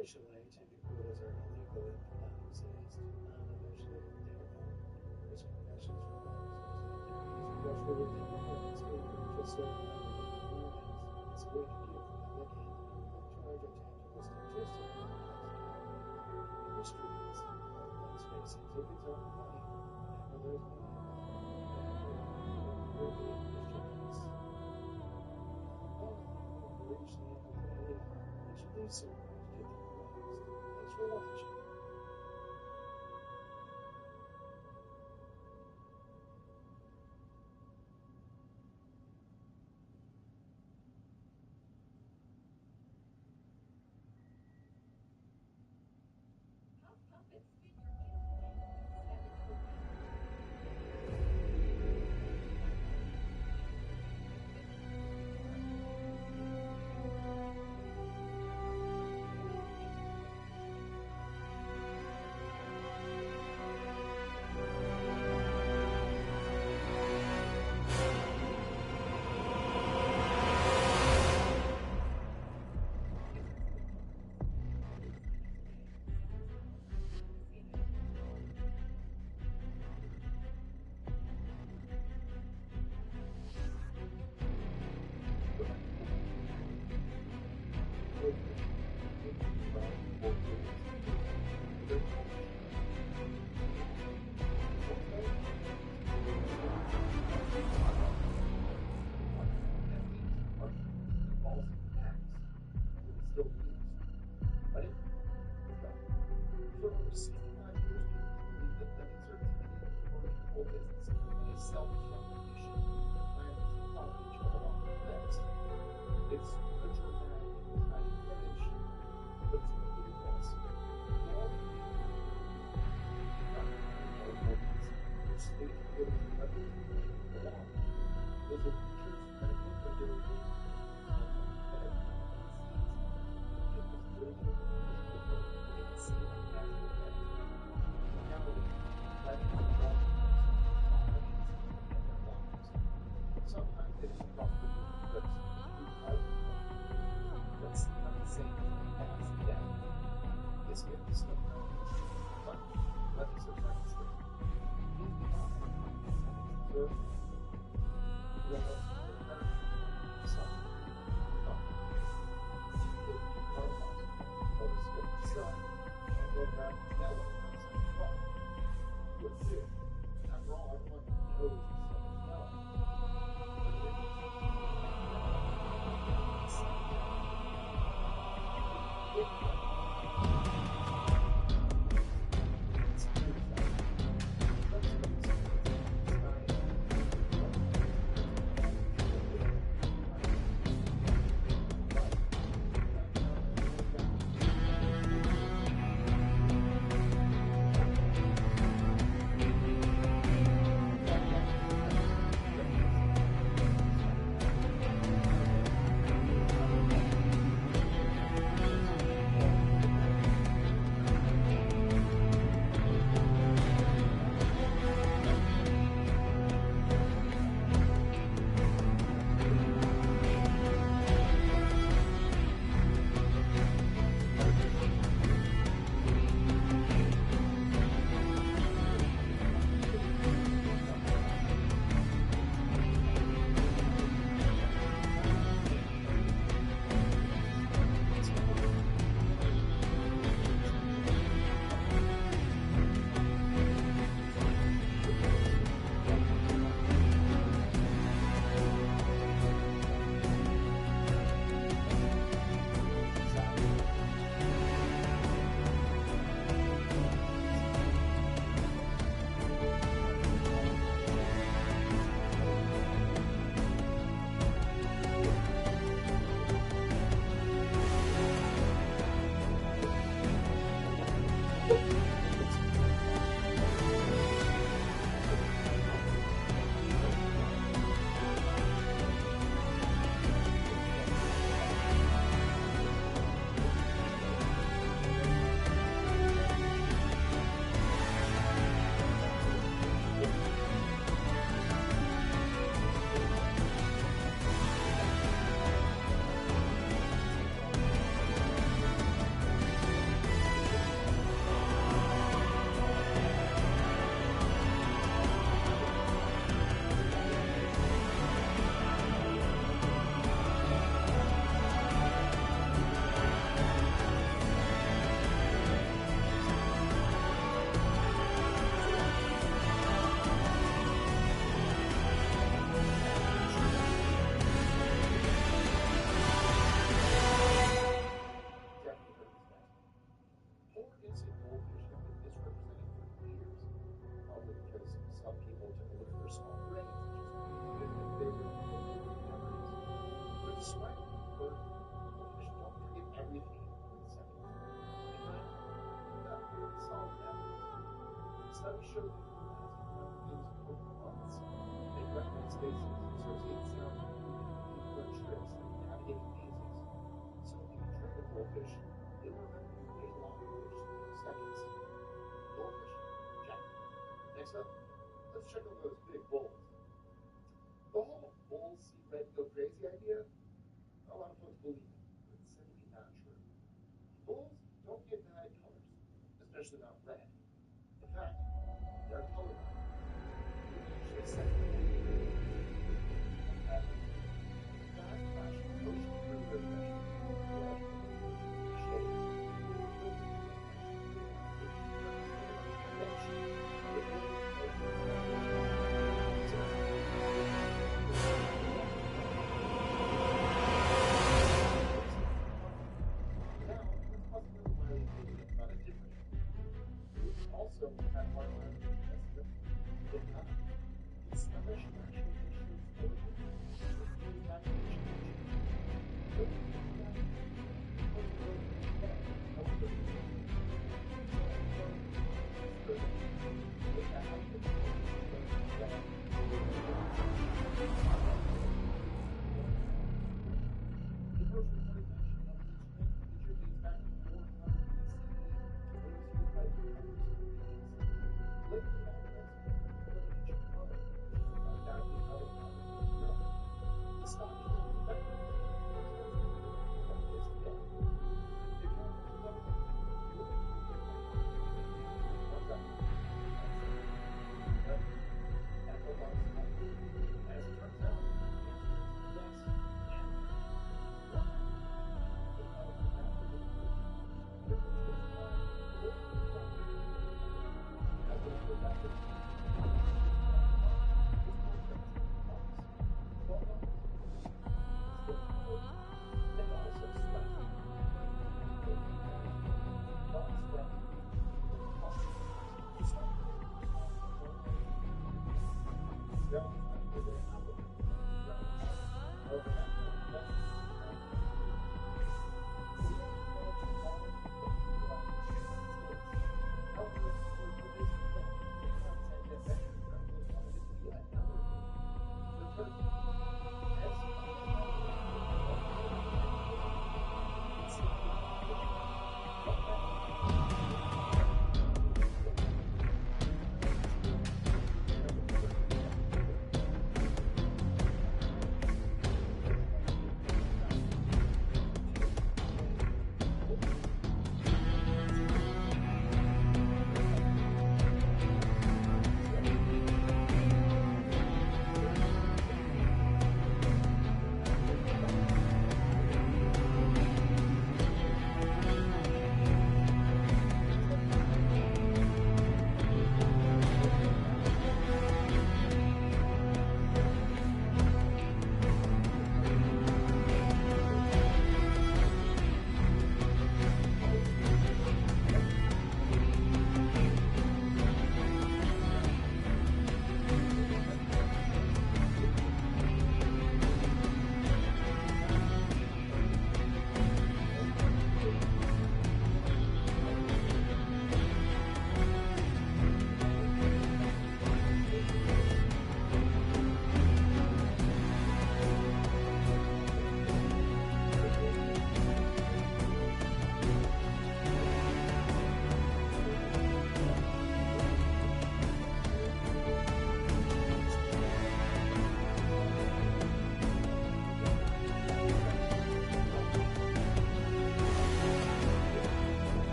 Speaker 10: officially to be quotas are illegally seized. Eventually, there's connections from just so it's going to give charge of tangible statistics. Industries, let's face it, tickets are money. Whenever there's money, there will be industries. We've reached the end of the video. Each of these servers get their closed. Thanks for watching.
Speaker 9: It is probably because you are the problem. Let's see how the saying As Dead. This gift is still practice. But let me subtract this gift. Is the eye and its observed real self. Come. If you are lost, or skip the sun, and go grab yellow outside the car. Would do. After all, everyone knows the stuff is yellow. But it is. And yellow is sunshine. If yellow. It's clear that. Let's look at some of the sky. Some people took a look at their small brains and just made them bigger and bigger memories. But despite the burden, goldfish don't forget everything in seconds. In fact, they've got very solid memories. Studies show that people ask about things over months. They recognize faces, associate sounds, and learn tricks like navigating mazes. So if you train a goldfish, it will remember you way longer than just a few seconds. Goldfish, check. Next up, let's check on those big bulls. The whole bulls see red and go crazy idea, a lot of folks believe it, but it's simply not true. Bulls don't get mad at colors, especially not red. In fact, they're colorblind. They usually sense the fast flashing motion through their vision, red, shade,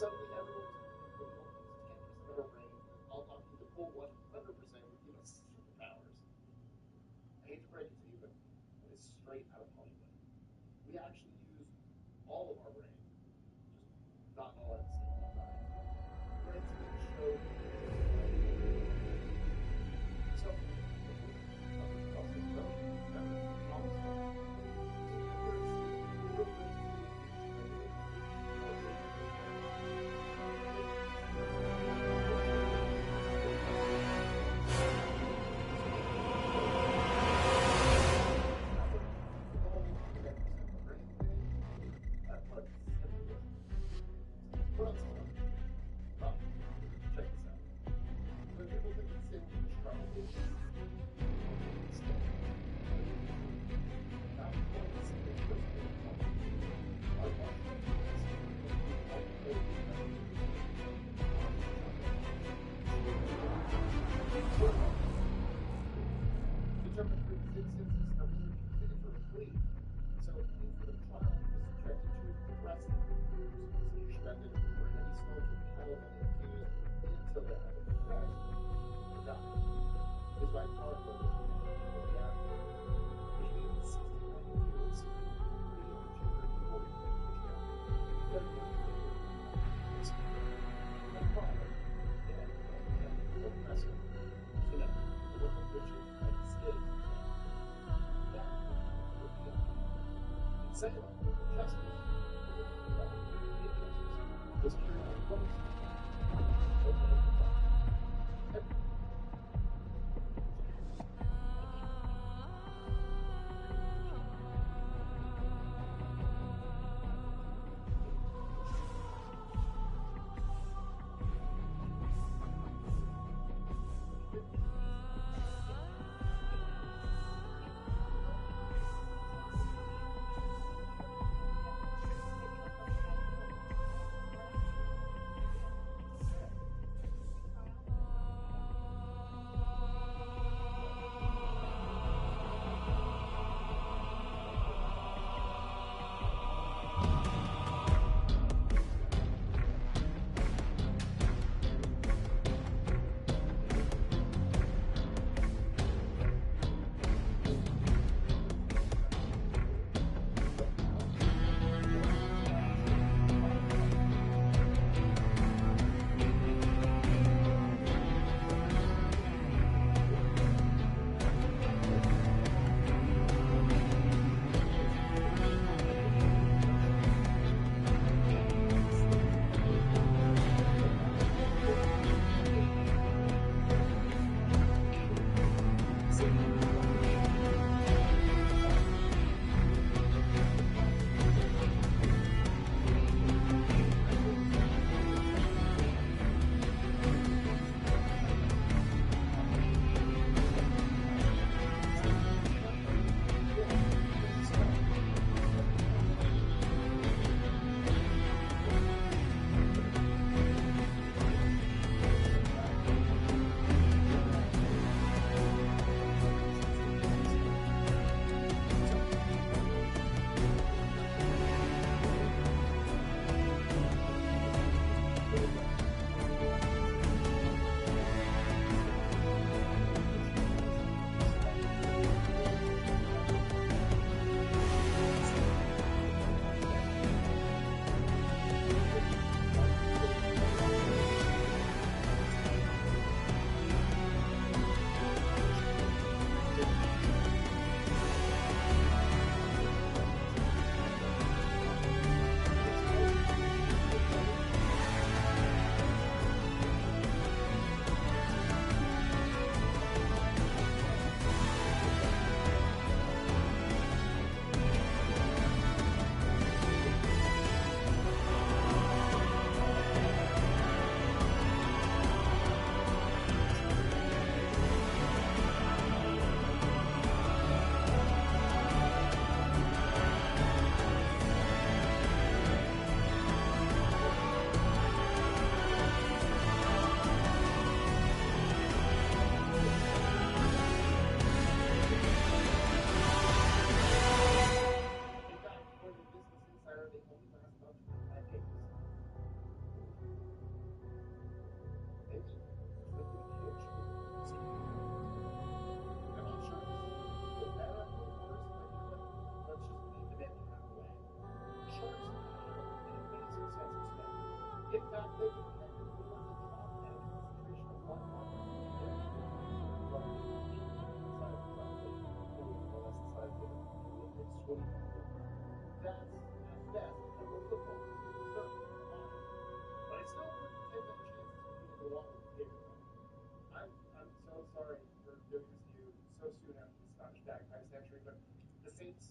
Speaker 9: Suddenly everyone's doing almost 10% of our brain. I'll talk to you the full 100% would give us superpowers. I hate to break it to you, but it's straight out of Hollywood. We actually use all of our brain, just not all at the same time. But it's been shown. So, Salem, justice, was carried out close.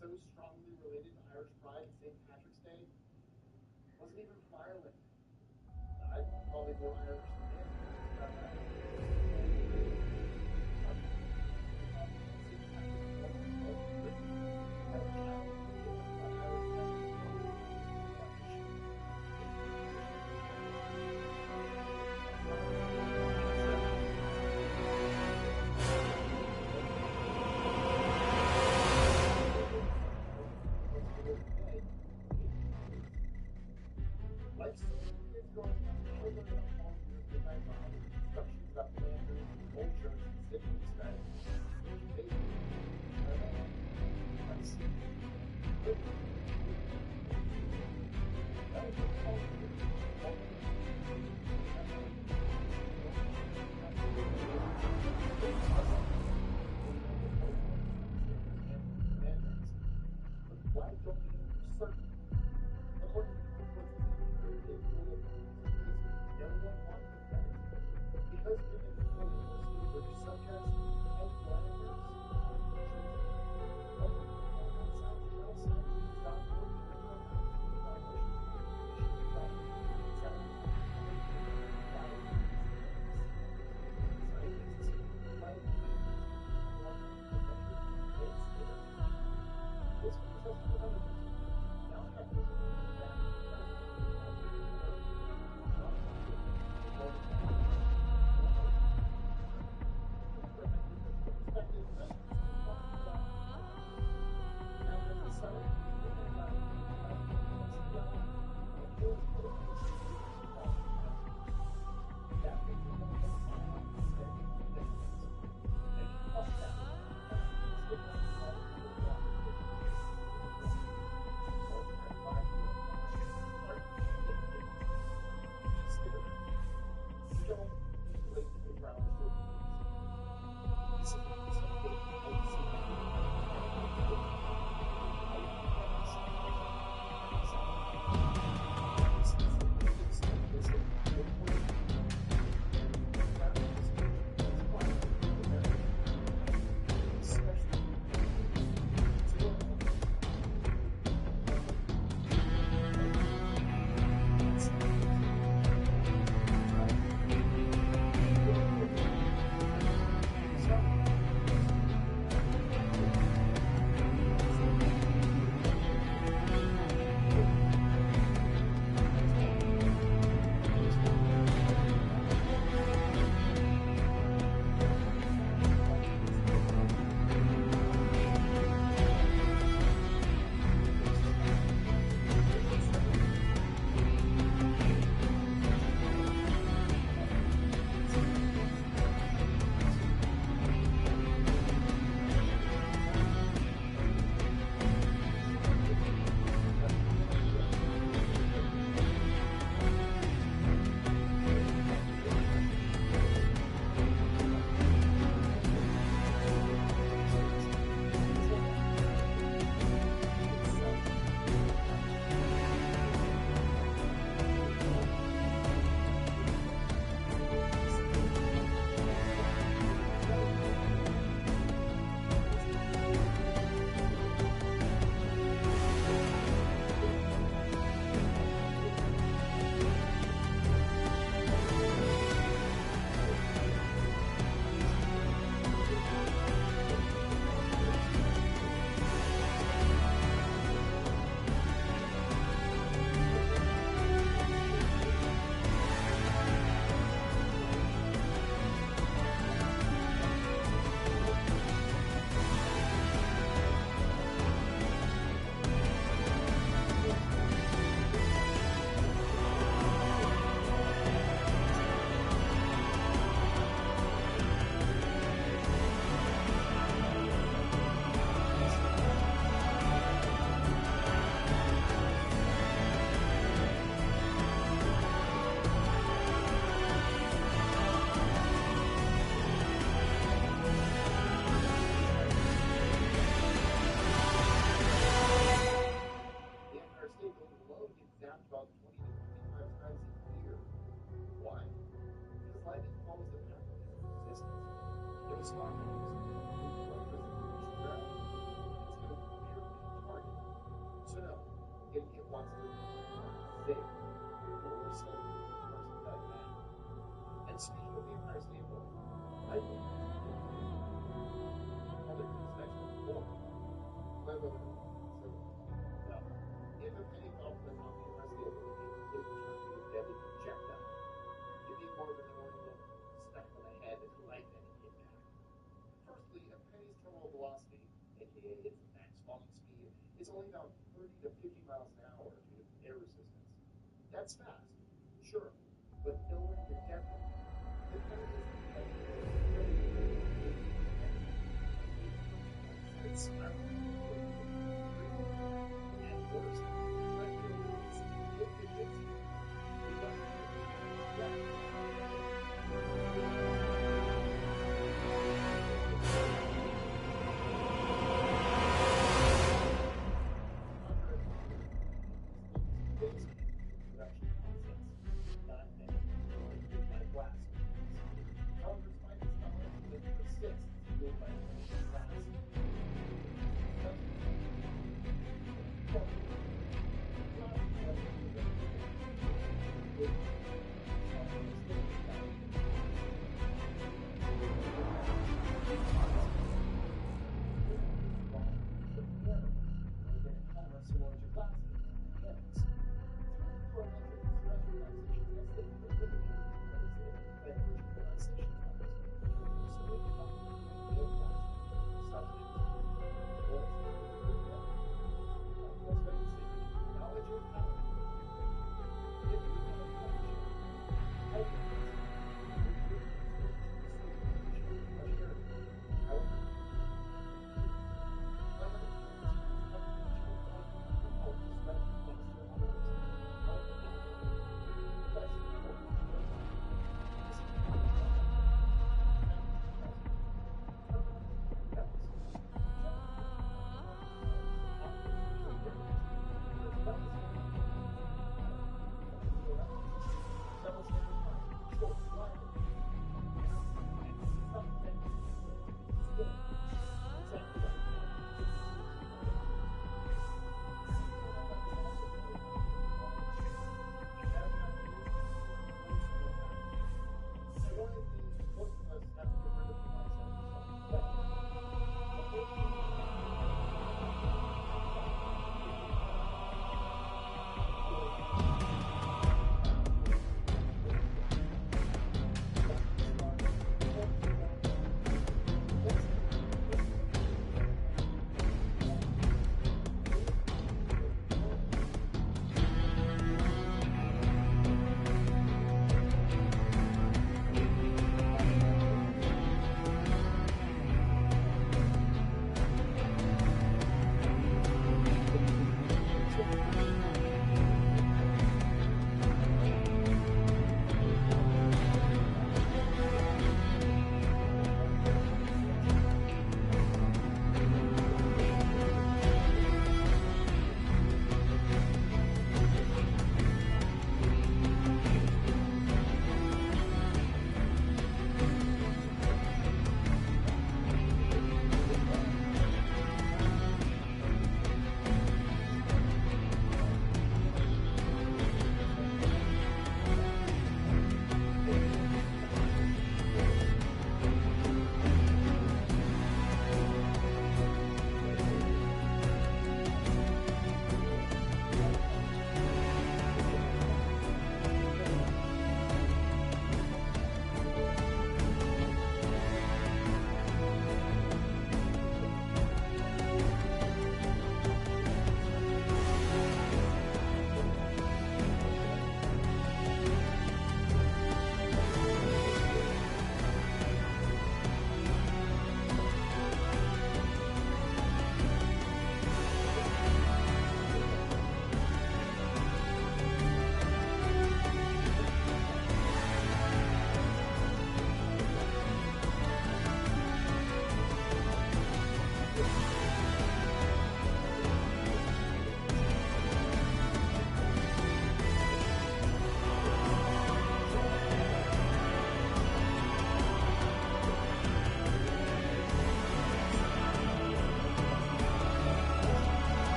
Speaker 9: So strongly related to Irish pride and St. Patrick's Day wasn't even from Ireland. I'm probably more Irish than him. idling other inspection before. Wait. So, well, if a penny fell from the top of your escalator, it would turn to a deadly projectile. You'd be more of an annoying little smack on the head like any impact. Firstly, a penny's terminal velocity, aka its max falling speed, is only about 30 to 50 miles an hour due to air resistance. That's fast, sure, but nowhere near deadly. The penny is it's spiraling. And worse, regulators, it gets you. Production process. Not many. Like blast.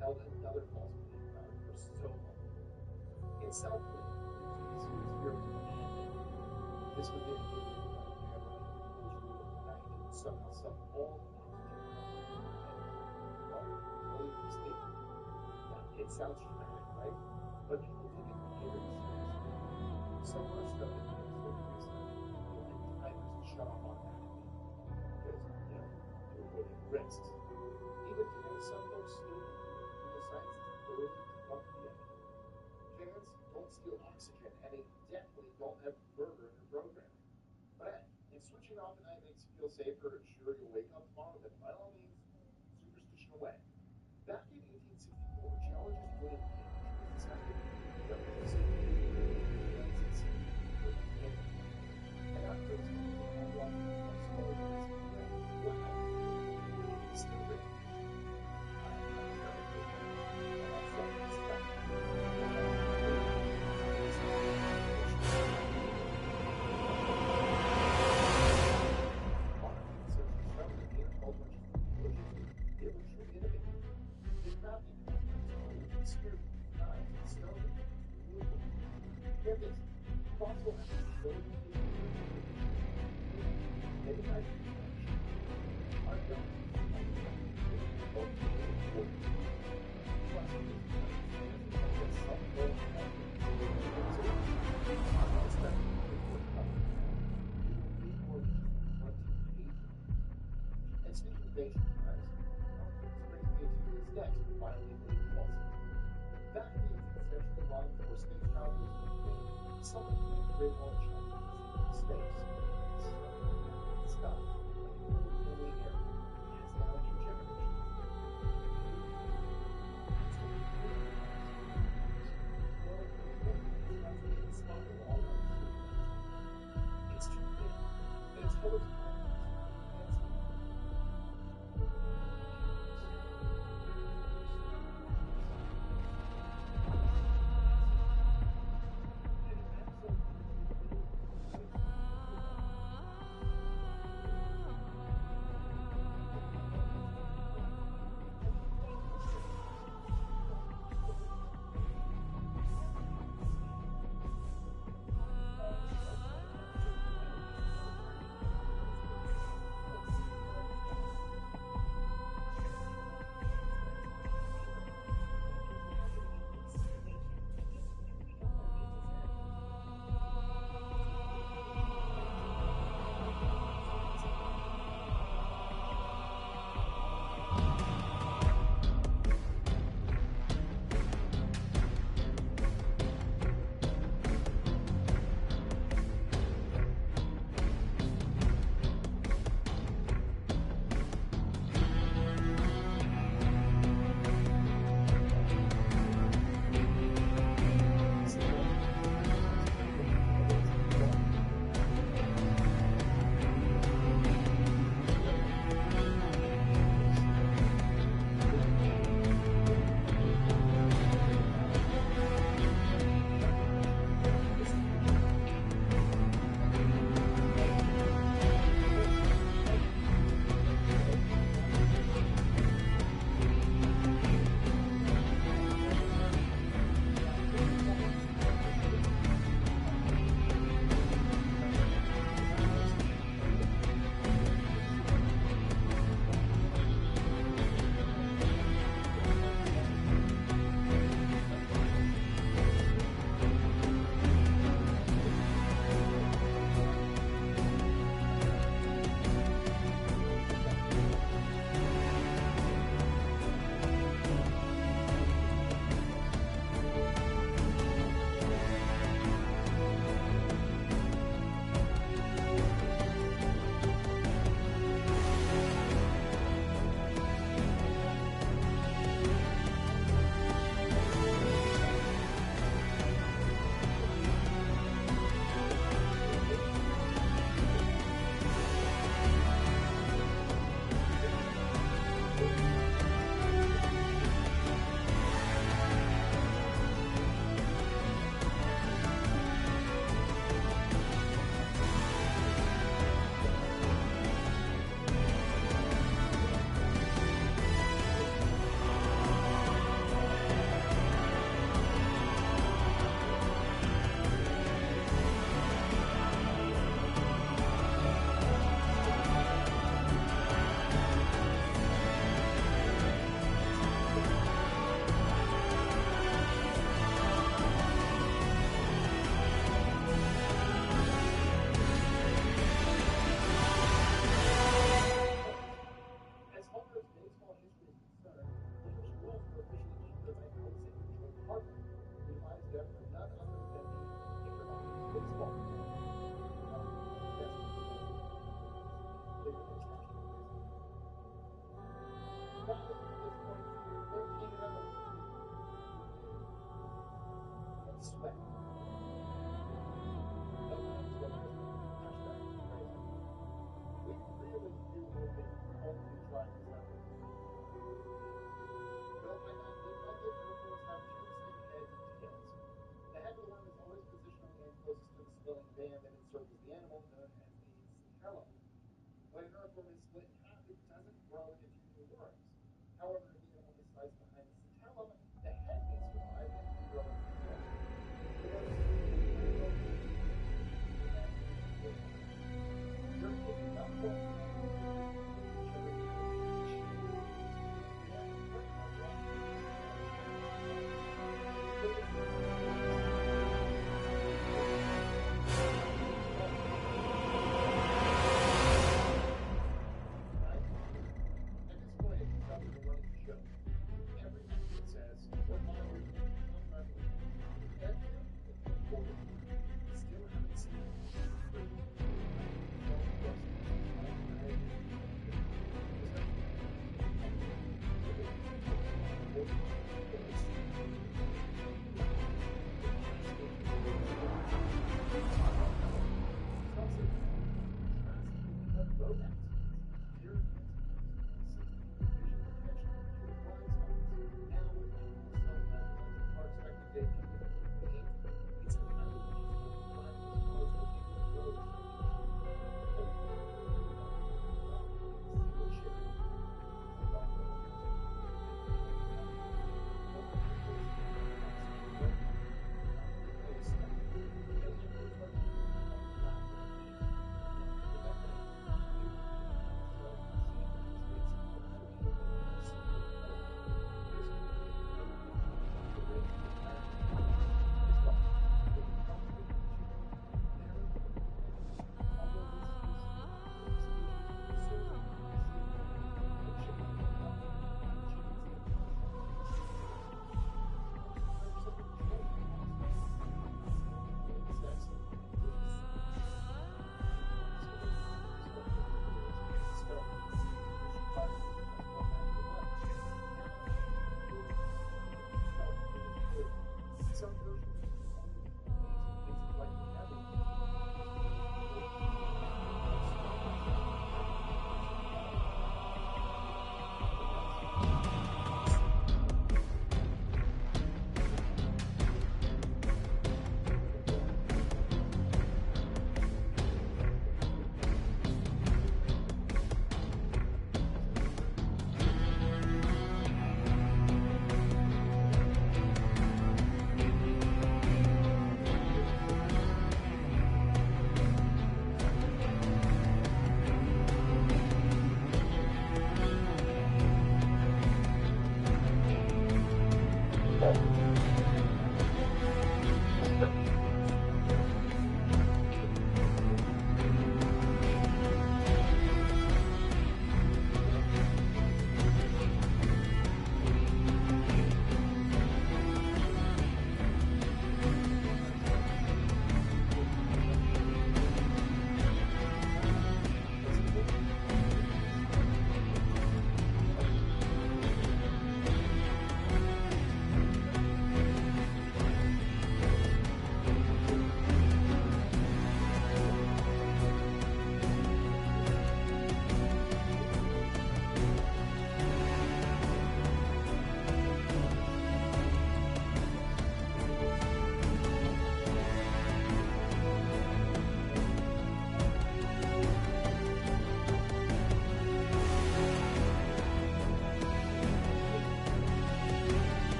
Speaker 9: held another false belief about it for so long. In South Korea, this experiment ended. This would be a new camera in the people's room overnight and would somehow suck all the oxygen from the head. Well, earlier this week, yeah, it sounds dramatic, right? But people took it very seriously. So much so that they actually researched built-in timers to shut off automatically because, to avoid any risks. Even today, some folks still believe in the scientists' ability to buck the epidemic. Fans don't steal oxygen, and they definitely don't have murder in their programming. But hey, if switching off at night makes you feel safer and sure you'll wake up tomorrow, then by all means, superstition away. Back in 1864, geologist William Page decided that there was a and after his wow, it's still there. And speaking of ancient times, this brings me to his next wildly believed falsehood. Back in the 18th century, long before space travel was even a thing, someone named Great Wall of China was seen in space. Stuff like an old alien area passed down through generations. It's too big, and its colors sweat. No lines go last night. Hashtag crazy. We really do hope that you only tried this effort. Though it might not look like it, herbivores have two distinct heads and tails. The head of the one is always positioned on the end closest to the spilling band that encircles the animal, known as the patella. When an earthworm is split in half, it doesn't grow into new worms. However, if you only slice behind the patella, the head may survive and regrow into the tail. The worms usually only grow from the head to the tail. There is enough worms in all of the each other each year. They are important as well. At this point, it becomes a running joke. Every expert says we're monitoring income revenue. That year, it's been reported. Still haven't seen it. It's entirely possible that driverless cars will enter the road in the future. Everything from the single chip Some versions of places like the Netherlands.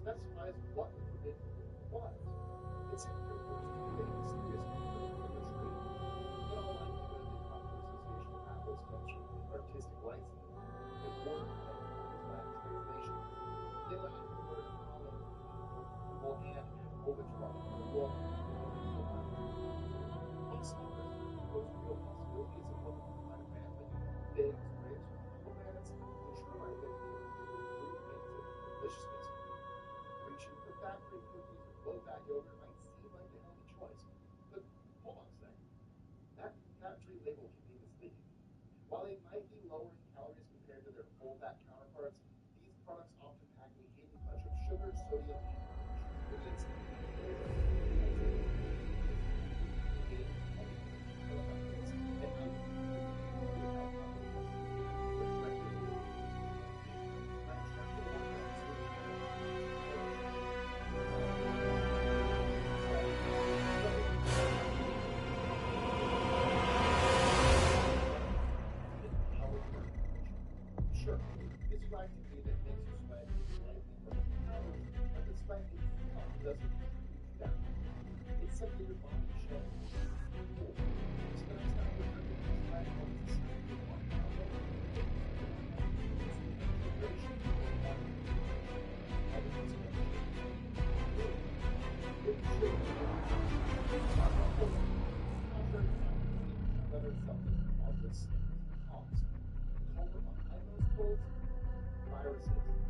Speaker 9: specifies what the forbidden fruit was. It's in fruit was really a serious fruit from the tree. In all likelihood, the Concord Association of Apples comes from artistic license. In order to make his Latin translation, they left the word olive, well, and apple, which brought the word roll, biblical Bible. Among scholars, propose real possibilities of what the fruit might have been, like figs, grapes, or pomegranates. The tree might have been famous because its fruit makes it a delicious mix of food. Reaching for fat-free cookies with low-fat yogurt might seem like a healthy choice, but hold on a second. That fat-free label can be misleading. While they might be lower in calories compared to their full-fat counterparts, these products often pack a hidden punch of sugar, sodium, and nutrients in the flavor. Sure, it's right to me that makes you sweat slightly more than calories, but the sweat itself doesn't contribute to that. It's simply your body showing cool. So the next time you're drinking this sweat, or it's a simply one pound of it's the integration of the body of the sweat. It should be contrary to whether self-esteem causes cost. The culprit behind those quotes, viruses.